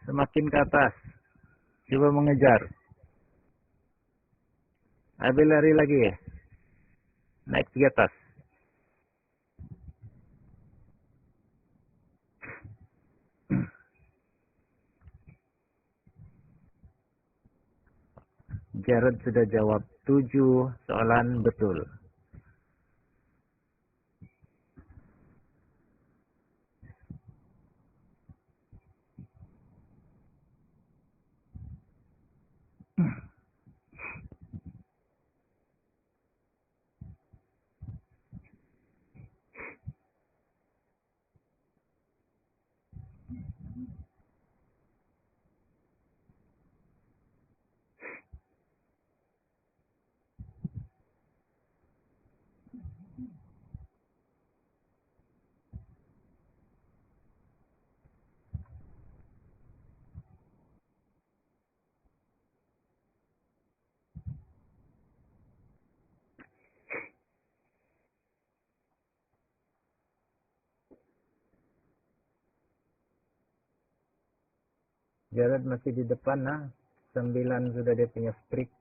S1: semakin ke atas. Coba mengejar. Abel lari lagi. Naik ke atas. Jared sudah jawab 7 soalan betul. Jared masih di depan, nah. 9 sudah dia punya streak.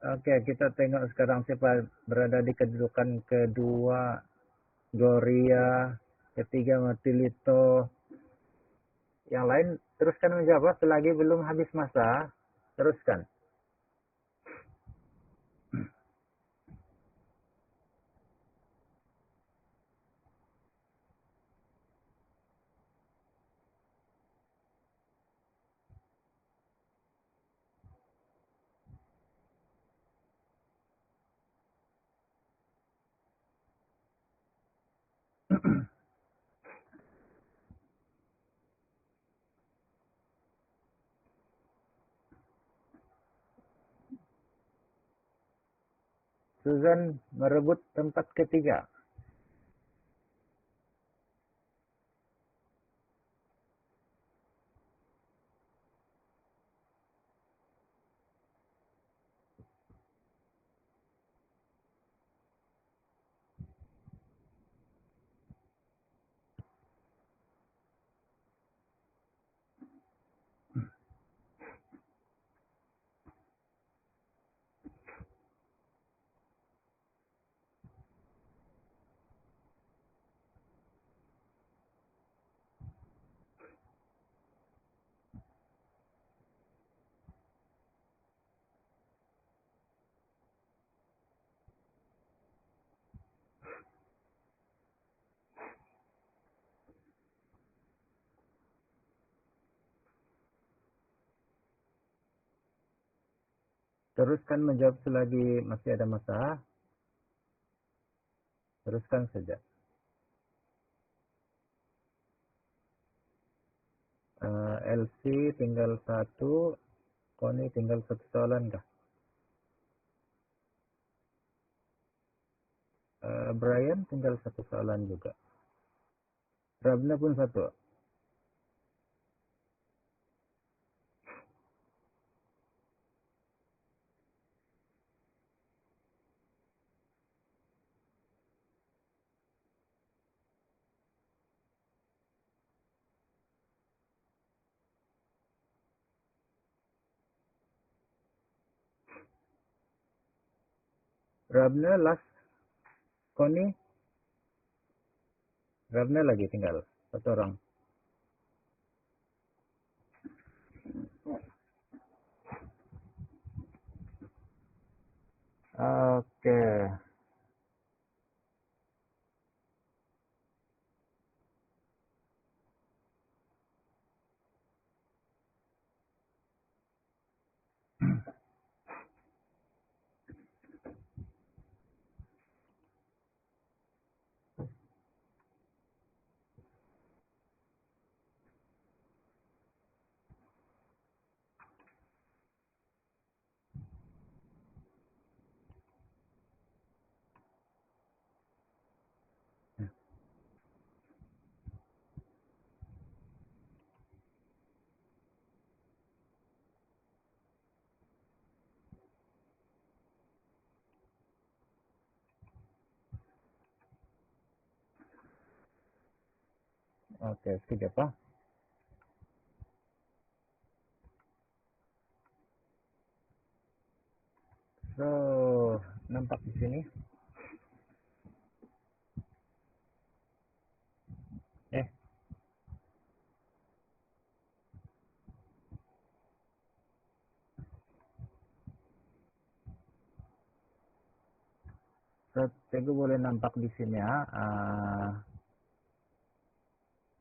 S1: Oke, kita tengok sekarang siapa berada di kedudukan kedua. Gloria, ketiga Martilito. Yang lain teruskan menjawab selagi belum habis masa. Teruskan. Susan merebut tempat ketiga. Teruskan menjawab selagi masih ada masa. Teruskan saja. LC tinggal 1. Connie tinggal 1 soalan kah? Brian tinggal 1 soalan juga. Rabna pun 1. Rabna last. Connie. Rabna lagi tinggal 1 orang. Oke. Oke, skip ya Pak. So, nampak di sini. Strategi boleh nampak di sini ya.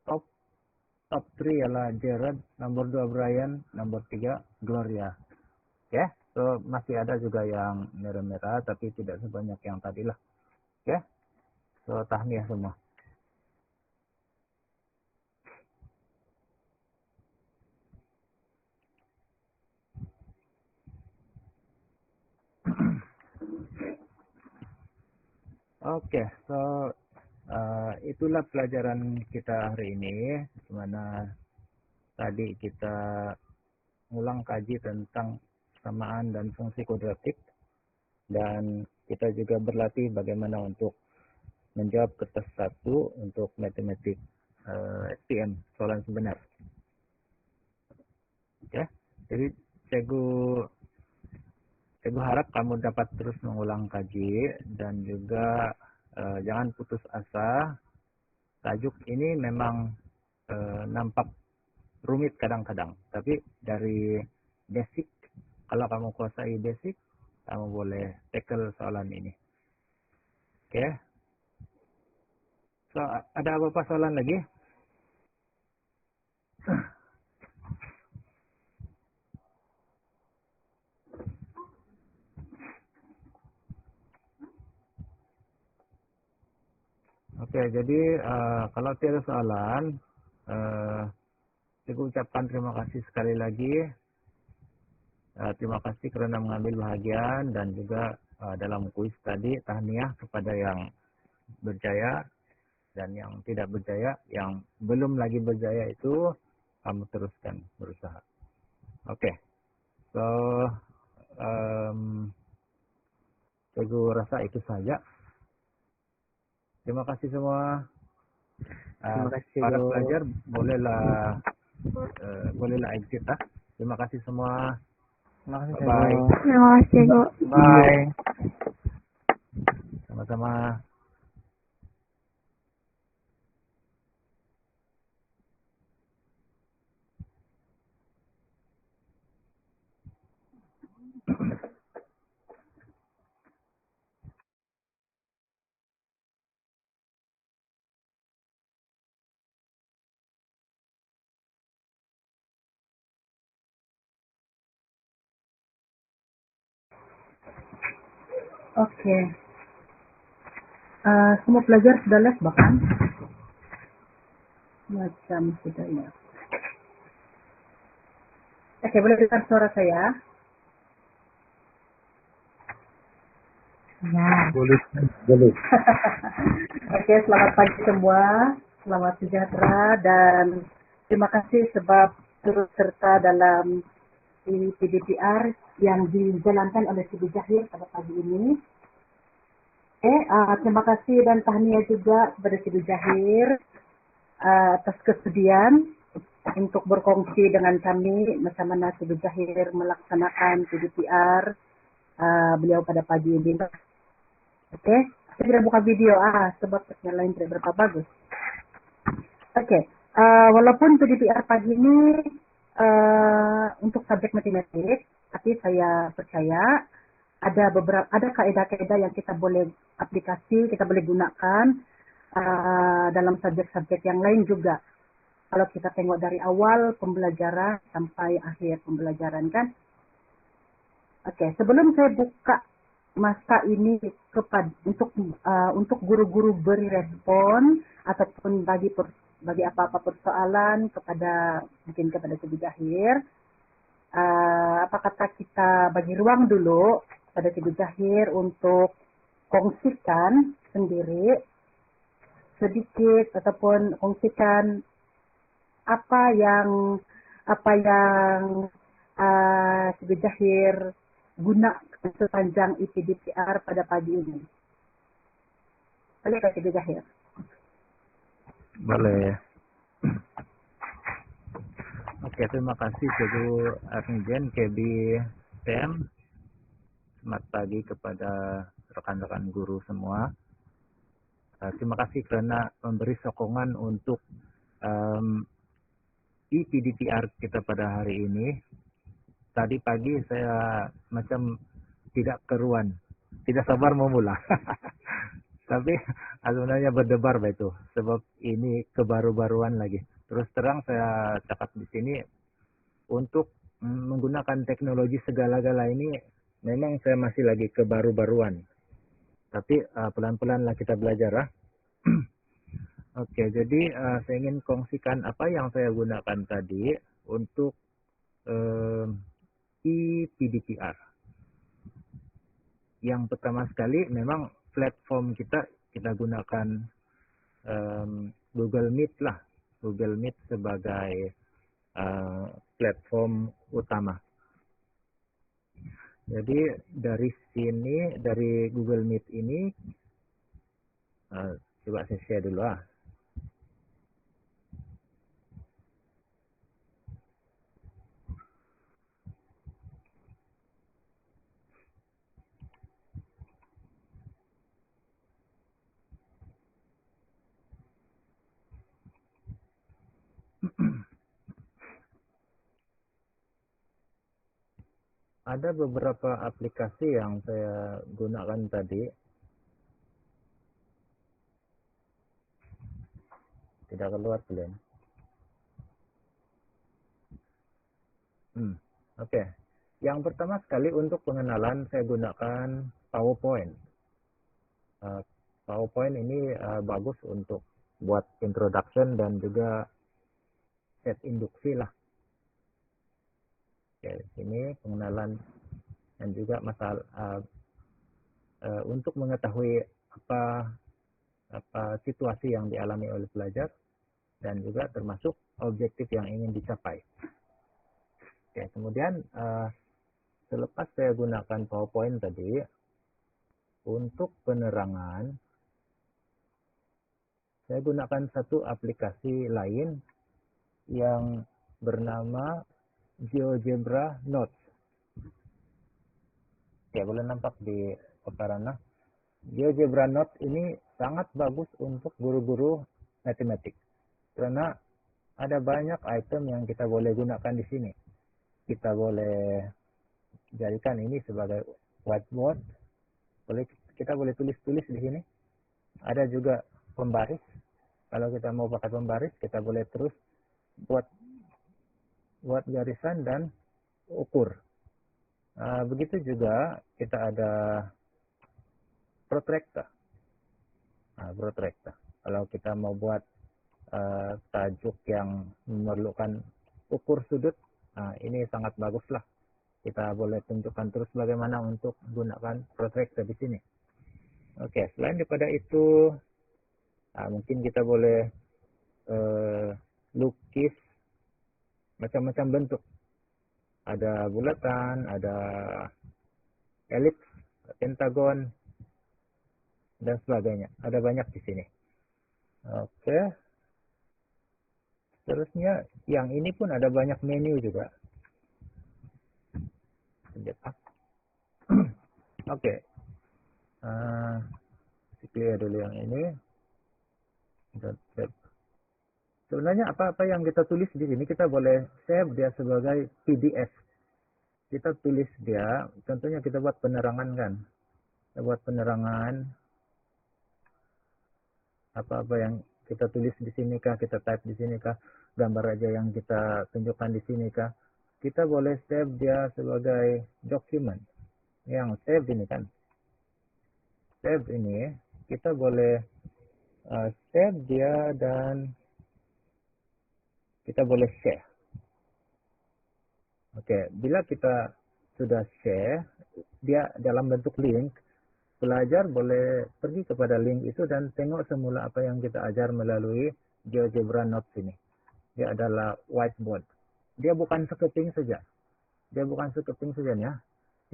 S1: Top top 3 adalah Jared, nomor 2 Brian, nomor 3 Gloria. Oke, so masih ada juga yang merah-merah tapi tidak sebanyak yang tadi lah. Oke. So tahniah semua. Oke, so itulah pelajaran kita hari ini, di mana tadi kita ngulang kaji tentang samaan dan fungsi kuadratik, dan kita juga berlatih bagaimana untuk menjawab kertas 1 untuk matematik SPM, soalan sebenar. Ya, jadi Cikgu harap kamu dapat terus mengulang kaji dan juga jangan putus asa. Tajuk ini memang nampak rumit kadang-kadang, tapi dari basic, kalau kamu kuasai basic, kamu boleh tackle soalan ini. Oke. So, ada apa-apa soalan lagi? Oke, jadi kalau tiada soalan, saya ucapkan terima kasih sekali lagi. Terima kasih karena mengambil bahagian, dan juga dalam kuis tadi tahniah kepada yang berjaya dan yang tidak berjaya. Yang belum lagi berjaya itu kamu teruskan berusaha. Oke, so saya rasa itu saja. Terima kasih semua.
S2: Terima kasih,
S1: Para
S2: Bu.
S1: pelajar bolehlah exit. Terima kasih semua.
S2: Terima kasih,
S1: Bye.
S2: Bu.
S4: Terima kasih, Bu.
S2: Bye.
S1: Sama-sama.
S5: Oke. Semua pelajar sudah les bahkan? Macam sudah ya. Oke, boleh dengar suara saya?
S4: Ya.
S1: Boleh.
S5: Oke, selamat pagi semua. Selamat sejahtera dan terima kasih sebab turut serta dalam PDPR yang dijalankan oleh Cibu Jahir pada pagi ini. Terima kasih dan tahniah juga kepada Cibu Jahir atas kesudian untuk berkongsi dengan kami macam mana Cibu Jahir melaksanakan PDPR beliau pada pagi ini. Oke, saya tidak buka video sebab yang lain tidak berapa bagus. Oke, walaupun PDPR pagi ini untuk subjek matematik, tapi saya percaya ada kaedah-kaedah yang kita boleh aplikasi, kita boleh gunakan dalam subjek-subjek yang lain juga. Kalau kita tengok dari awal pembelajaran sampai akhir pembelajaran kan. Oke, sebelum saya buka masa ini untuk guru-guru beri respon ataupun bagi apa-apa persoalan mungkin kepada Cibu Jahir, apa kata kita bagi ruang dulu pada Cibu Jahir untuk kongsikan sendiri sedikit ataupun kongsikan apa yang Cibu Jahir guna sepanjang IPDPR pada pagi ini. Boleh Kak Cibu Jahir?
S1: Boleh. Oke, terima kasih Cikgu Arnijen KB TM. Selamat pagi kepada rekan-rekan guru semua. Terima kasih karena memberi sokongan untuk IPDPR kita pada hari ini. Tadi pagi saya macam tidak keruan, tidak sabar memula. Tapi sebenarnya berdebar itu, sebab ini kebaru-baruan lagi. Terus terang saya cakap di sini, untuk menggunakan teknologi segala-gala ini, memang saya masih lagi kebaru-baruan. Tapi pelan-pelan lah kita belajar. Oke, jadi saya ingin kongsikan apa yang saya gunakan tadi untuk IPDPR. Yang pertama sekali memang platform kita gunakan Google Meet lah. Google Meet sebagai platform utama. Jadi dari sini, dari Google Meet ini, coba saya share dulu ah. Ada beberapa aplikasi yang saya gunakan tadi. Tidak keluar kalian. Oke. Yang pertama sekali untuk pengenalan saya gunakan PowerPoint. PowerPoint ini bagus untuk buat introduction dan juga set induksi lah. Oke, sini pengenalan dan juga masalah untuk mengetahui apa situasi yang dialami oleh pelajar dan juga termasuk objektif yang ingin dicapai. Oke, kemudian selepas saya gunakan PowerPoint tadi, untuk penerangan saya gunakan satu aplikasi lain yang bernama GeoGebra Notes. Ya, boleh nampak di paparan. GeoGebra Notes ini sangat bagus untuk guru-guru matematik karena ada banyak item yang kita boleh gunakan di sini. Kita boleh jadikan ini sebagai whiteboard. Kita boleh tulis-tulis di sini. Ada juga pembaris. Kalau kita mau pakai pembaris, kita boleh terus buat garisan dan ukur. Begitu juga kita ada protractor. Protractor. Kalau kita mau buat tajuk yang memerlukan ukur sudut, ini sangat bagus lah. Kita boleh tunjukkan terus bagaimana untuk gunakan protractor di sini. Oke, selain daripada itu, mungkin kita boleh lukis macam-macam bentuk. Ada bulatan, ada elips, pentagon, dan sebagainya. Ada banyak di sini. Oke. Seterusnya, yang ini pun ada banyak menu juga. Oke. Clear dulu yang ini. Sebenarnya apa-apa yang kita tulis di sini kita boleh save dia sebagai PDF. Kita tulis dia, contohnya kita buat penerangan kan. Kita buat penerangan apa-apa yang kita tulis di sini kah, kita type di sini kah, gambar aja yang kita tunjukkan di sini kah. Kita boleh save dia sebagai dokumen. Yang save ini kan. Save ini kita boleh save dia dan kita boleh share. Oke, bila kita sudah share, dia dalam bentuk link, pelajar boleh pergi kepada link itu dan tengok semula apa yang kita ajar melalui GeoGebra Notes ini. Dia adalah whiteboard. Dia bukan sekeping saja. Ya.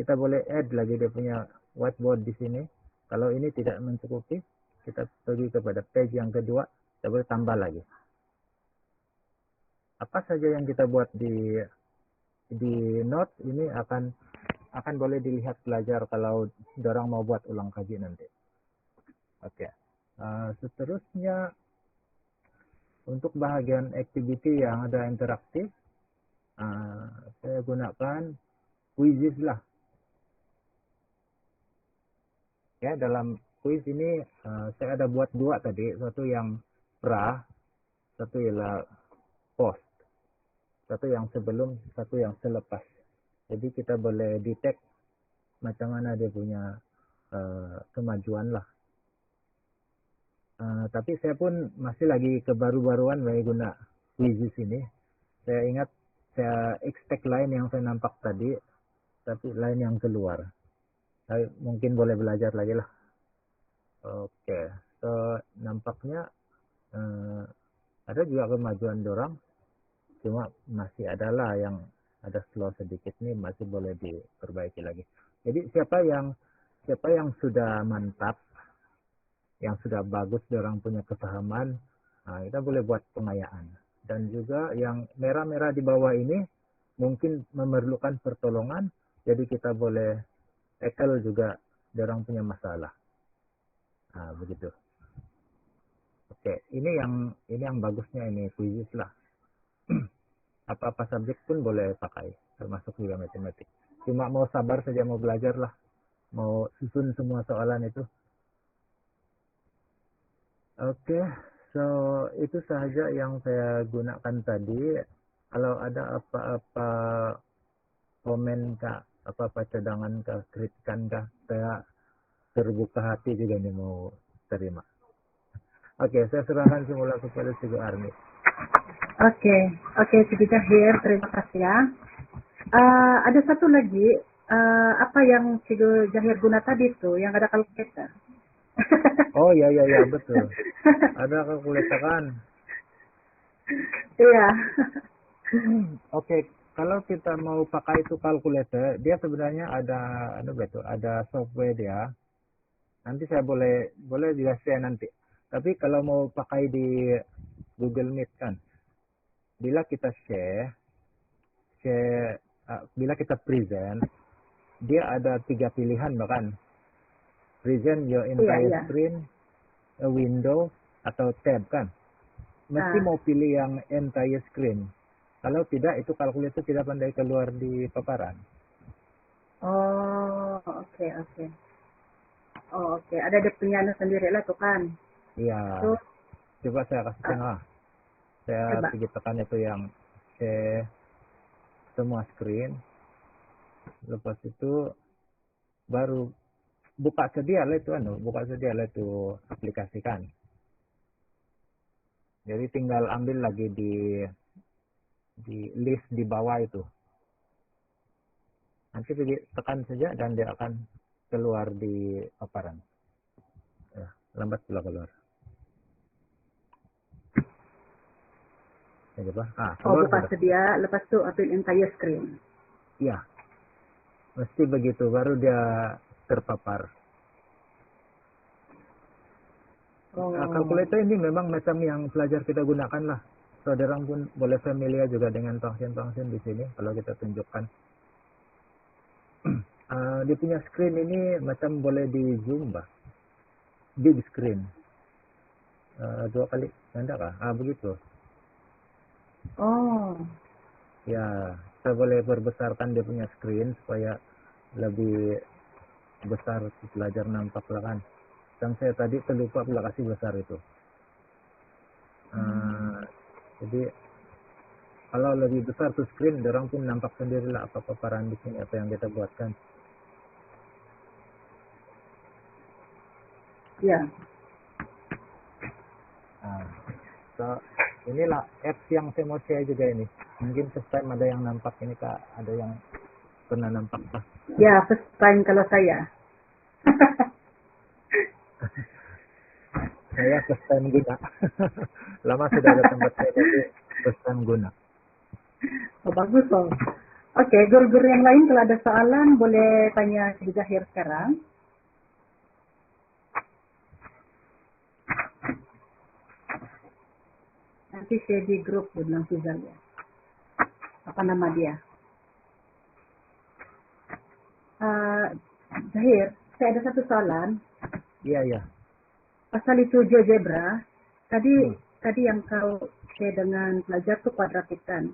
S1: Kita boleh add lagi dia punya whiteboard di sini. Kalau ini tidak mencukupi, kita pergi kepada page yang kedua, kita boleh tambah lagi. Apa saja yang kita buat di notes ini akan boleh dilihat pelajar kalau dorang mau buat ulang kaji nanti. Oke. Seterusnya untuk bahagian activity yang ada interaktif, saya gunakan quizzes lah. Ya, dalam quiz ini saya ada buat dua tadi, satu yang pra, satu ialah post. Satu yang sebelum, satu yang selepas. Jadi kita boleh detect macam mana dia punya kemajuan lah. Tapi saya pun masih lagi kebaru-baruan bagi guna quizzes ini. Saya ingat saya expect lain yang saya nampak tadi, tapi lain yang keluar. Mungkin boleh belajar lagi lah. Oke, so nampaknya ada juga kemajuan dorang, cuma masih adalah yang ada slow sedikit nih, masih boleh diperbaiki lagi. Jadi siapa yang sudah mantap, yang sudah bagus dorang punya kepahaman, nah, kita boleh buat pengayaan. Dan juga yang merah-merah di bawah ini mungkin memerlukan pertolongan, jadi kita boleh tackle juga dorang punya masalah. Nah, begitu. Oke, ini yang bagusnya ini quizzes lah. Apa-apa subjek pun boleh pakai, termasuk juga matematik. Cuma mau sabar saja, mau belajar lah, mau susun semua soalan itu. Oke, so itu saja yang saya gunakan tadi. Kalau ada apa-apa komen kah, apa-apa cadangan kah, kritikan kah, saya terbuka hati juga nih mau terima. Oke, saya serahkan semula kepada Cigo Army.
S5: Oke, Cici Jahir, terima kasih ya. Ada satu lagi, apa yang Cigo Jahir guna tadi tuh, yang ada kalkulator.
S1: Oh ya betul. Ada kalkulator kan?
S5: Iya.
S1: Oke, kalau kita mau pakai itu kalkulator, dia sebenarnya ada software dia. Nanti saya boleh juga share nanti. Tapi kalau mau pakai di Google Meet kan, bila kita bila kita present, dia ada 3 pilihan bahkan. Present your entire screen, a window, atau tab kan. Mesti mau pilih yang entire screen. Kalau tidak, itu kalkulator tidak pandai keluar di paparan.
S5: Oh, oke. Oh, oke. Ada dia punya sendiri lah tuh kan.
S1: Iya.
S5: Tuh.
S1: Coba saya kasih tengah. Saya pergi tekan itu yang share semua screen. Lepas itu baru buka sedia lah itu aplikasikan. Jadi tinggal ambil lagi di list di bawah itu. Nanti tekan saja dan dia akan keluar di paparan. Ya, lambat pula keluar. Ya, keluar
S5: buka sedia, lepas itu ambil entire screen.
S1: Iya. Mesti begitu, baru dia terpapar. Kalkulator ini memang macam yang pelajar kita gunakan lah. Saudara pun boleh familiar juga dengan function-function di sini kalau kita tunjukkan. Dia punya screen ini macam boleh di zoom bah. Big screen. 2 kali, anda kah? Begitu.
S5: Oh.
S1: Ya, kita boleh perbesarkan dia punya screen supaya lebih besar pelajar nampak lah kan. Dan saya tadi terlupa pula kasih besar itu. Jadi kalau lebih besar tuh screen, orang pun nampak sendirilah apa paparan di sini, apa yang kita buatkan.
S5: Ya.
S1: So inilah apps yang saya mau share juga ini. Mungkin first time ada yang nampak ini kak, ada yang pernah nampak kah?
S5: Ya, first time kalau saya.
S1: Saya first time guna. Lama sudah ada tempat saya, tapi first time guna.
S5: Oh, bagus oh. Oke, guru-guru yang lain kalau ada soalan boleh tanya di Zahir sekarang. Nanti share di grup bilang Fizal ya. Apa nama dia? Zahir, saya ada satu soalan.
S1: Iya.
S5: Pasal itu GeoGebra, tadi yang kau share dengan pelajar tuh kuadratik kan?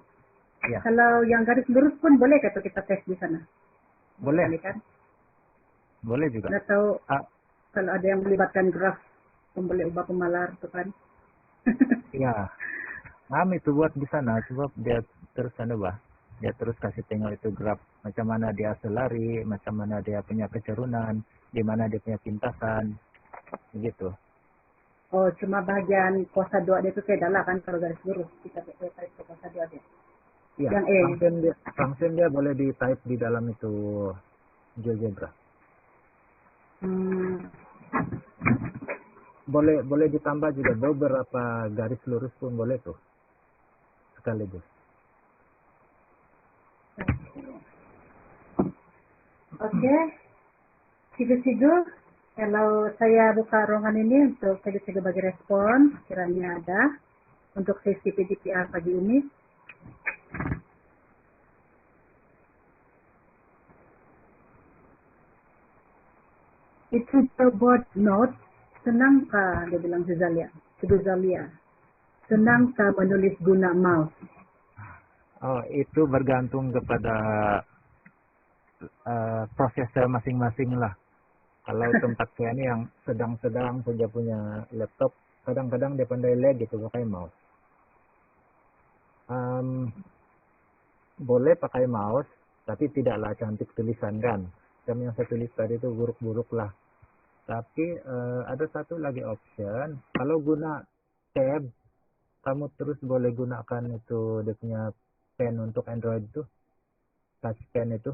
S1: Ya.
S5: Kalau yang garis lurus pun boleh kata kita tes di sana?
S1: Boleh.
S5: Kan?
S1: Boleh juga.
S5: Atau kalau ada yang melibatkan graf, boleh ubah pemalar tuh kan?
S1: Iya. Kami itu buat di sana, coba dia terus dia terus kasih tengok itu graf macam mana dia selari, macam mana dia punya kecerunan, di mana dia punya pintasan, begitu.
S5: Oh, cuma bagian kuasa 2 dia itu beda lah kan kalau garis lurus kita tarik ke kuasa 2 dia.
S1: Iya.
S5: Yang
S1: function dia boleh di type di dalam itu GeoGebra. boleh ditambah juga beberapa garis lurus pun boleh tuh sekaligus.
S5: Oke, Cigu-cigu, kalau saya buka ruangan ini untuk cigu-cigu bagi respon, kiranya ada untuk sesi PDPR pagi ini. Itu board note, senangkah, dia bilang Cigu Zalia, senangkah menulis guna mouse?
S1: Oh, itu bergantung kepada prosesor masing-masing lah. Kalau tempat saya ini yang sedang-sedang saja punya laptop, kadang-kadang dia pandai lag gitu pakai mouse. Boleh pakai mouse, tapi tidaklah cantik tulisan kan. Yang saya tulis tadi itu buruk-buruk lah. Tapi ada satu lagi option, kalau guna tab, kamu terus boleh gunakan itu dia punya pen untuk Android itu, touch pen itu.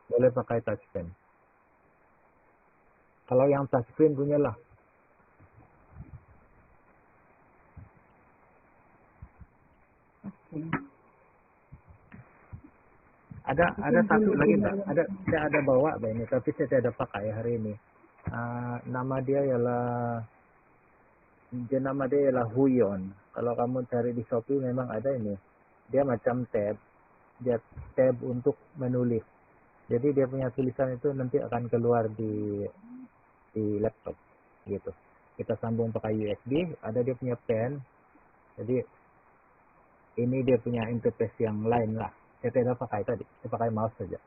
S1: Boleh pakai touch pen. Kalau yang touch screen punya lah. Ada satu lagi mbak, saya ada bawa mbak ini, tapi saya tidak pakai hari ini. Nama dia ialah Huion. Kalau kamu cari di Shopee memang ada ini. Dia macam tab, dia tab untuk menulis. Jadi dia punya tulisan itu nanti akan keluar di laptop gitu. Kita sambung pakai USB, ada dia punya pen. Jadi ini dia punya interface yang lain lah. Saya tidak pakai tadi, saya pakai mouse saja.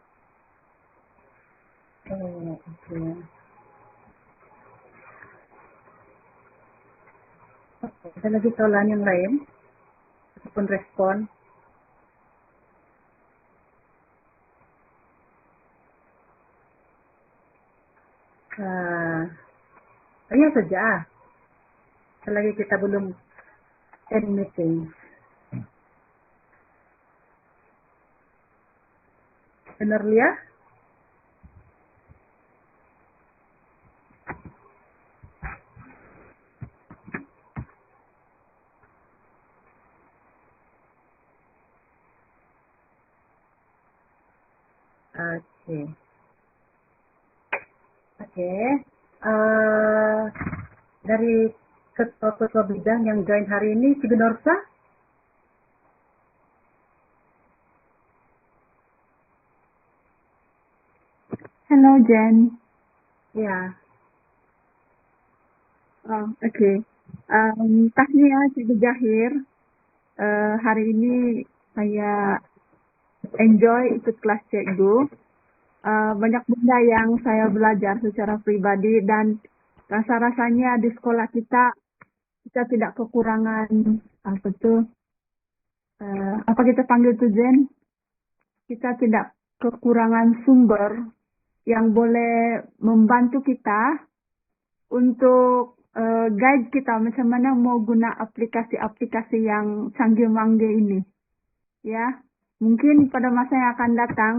S5: Ada lagi soalan yang lain ataupun respon? Hanya saja. Selagi kita belum end meeting. Benar Lia? Oke. Dari ketua-ketua bidang yang join hari ini, Cigu Norsa?
S4: Hello, Jen.
S5: Ya.
S4: Oke. Tahniah Cigu Jahir. Hari ini saya enjoy ikut kelas Cikgu. Banyak benda yang saya belajar secara pribadi dan rasa-rasanya di sekolah kita tidak kekurangan apa kita panggil itu Jen? Kita tidak kekurangan sumber yang boleh membantu kita untuk guide kita macam mana mau guna aplikasi-aplikasi yang canggih-manggih ini. Ya, mungkin pada masa yang akan datang,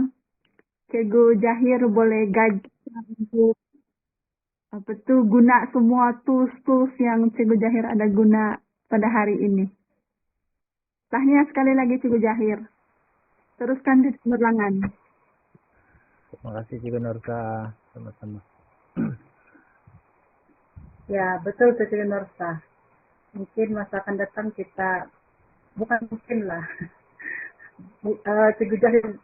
S4: Cikgu Jahir boleh guide kita untuk guna semua tools-tools yang Cikgu Jahir ada guna pada hari ini. Tahniah sekali lagi Cikgu Jahir. Teruskan di cemerlangan.
S1: Terima kasih Cigu Norsa, sama-sama.
S5: Ya, betul Cigu Norsa. Mungkin masa akan datang kita, bukan mungkin lah, Cigu Jahir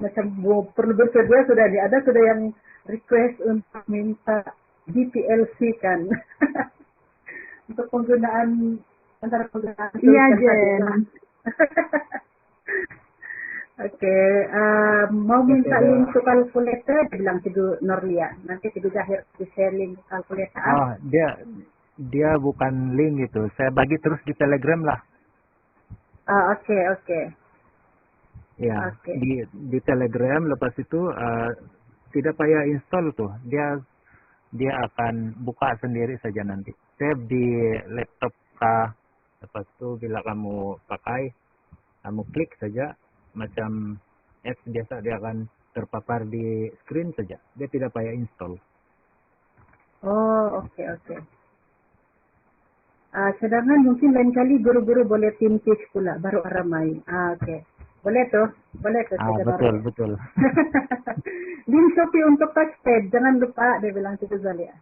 S5: macam perlu bersedia sudah yang request untuk minta GPLC kan untuk penggunaan antara penggunaan
S4: iya Jen.
S5: Oke, mau minta link ke kalkulator bilang Cigu Norlia, nanti Cigu Jahir di share link kalkulator.
S1: Dia bukan link gitu, saya bagi terus di Telegram lah.
S5: Oke.
S1: Ya, okay. Di Telegram lepas itu tidak payah install tuh. Dia akan buka sendiri saja nanti. Save di laptop kah. Lepas itu bila kamu pakai, kamu klik saja macam apps biasa, dia akan terpapar di screen saja. Dia tidak payah install.
S5: Oh, oke, oke. Sedangkan mungkin lain kali guru-guru boleh tim pitch pula, baru ramai. Oke. Boleh tuh, saya
S1: Betul,
S5: dengar.
S1: betul.
S5: Link Shopee untuk touchpad, jangan lupa, dia bilang Ciku Jali ya.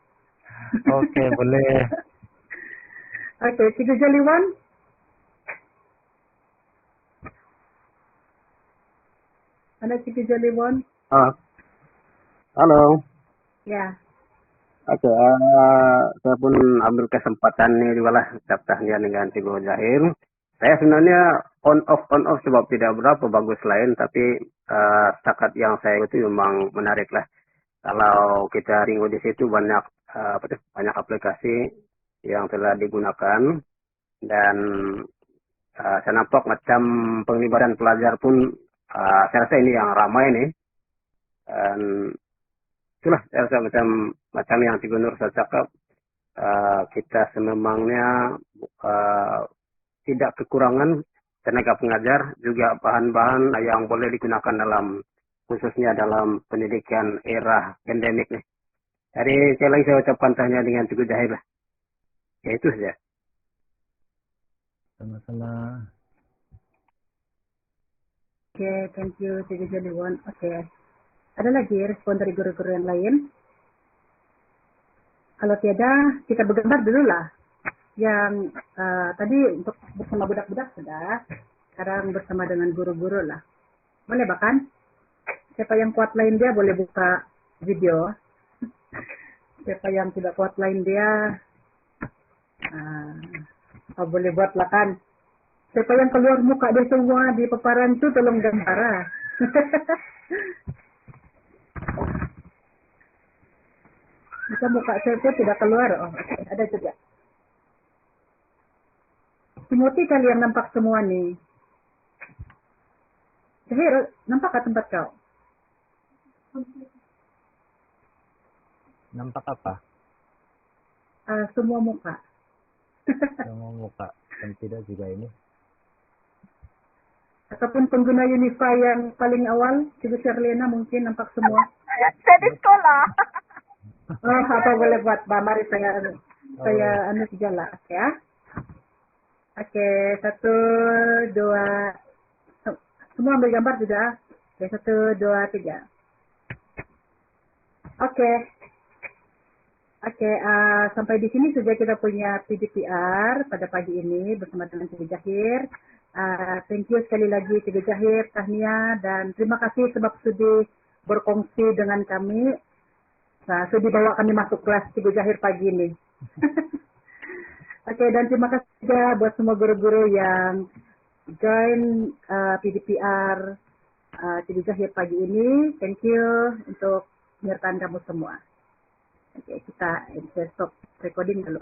S1: Oke, boleh.
S5: Oke, Ciku Jali Wan. Mana Ciku Jali Wan?
S2: Halo.
S5: Ya.
S2: Oke, saya pun ambil kesempatan ini juga lah ucapkan dengan Cigo Jahir. Saya sebenarnya on off sebab tidak berapa bagus lain, tapi setakat yang saya itu memang menarik lah. Kalau kita ringu di situ banyak banyak aplikasi yang telah digunakan dan saya nampak macam penglibatan pelajar pun saya rasa ini yang ramai nih. Dan itulah saya rasa macam yang Cigo Nur saya cakap, kita sememangnya tidak kekurangan tenaga pengajar, juga bahan-bahan yang boleh digunakan khususnya dalam pendidikan era pandemik nih. Jadi sekali lagi saya ucapkan tahniah dengan Cigo Jahir lah. Ya itu saja.
S1: Sama-sama.
S5: Oke, thank you Ciku Jali Wan. Oke. Ada lagi respon dari guru-guru yang lain? Kalau tiada, kita bergambar dulu lah. Yang tadi untuk bersama budak-budak sudah, sekarang bersama dengan guru-guru lah. Boleh bahkan? Siapa yang kuat lain dia boleh buka video. Siapa yang tidak kuat lain dia boleh buat lah kan. Siapa yang keluar muka dia semua di paparan itu tolong gambar. Bisa muka saya pun tidak keluar. Oh, okay. Ada juga. Timothy kalian nampak semua nih. Jahir, nampak ke tempat kau?
S1: Nampak apa?
S5: Semua muka.
S1: Semua muka. Dan tidak juga ini.
S5: Ataupun pengguna Unifa yang paling awal, Cibu Sherlina mungkin nampak semua.
S4: Saya di sekolah.
S5: Oh, apa boleh buat? Mari saya jalan, oke ya. Oke, 1, 2, semua ambil gambar sudah. Oke, 1, 2, 3. Oke. Oke, sampai di sini saja kita punya PDPR pada pagi ini bersama dengan Cibu Jahir. Thank you sekali lagi Cibu Jahir, tahniah, dan terima kasih sebab sudi berkongsi dengan kami. Sudi bawa kami masuk kelas Cibu Jahir pagi ini. Oke, dan terima kasih juga buat semua guru-guru yang join PDPR Cibu Jahir pagi ini. Thank you untuk menyertakan kamu semua. Oke, kita stop recording dulu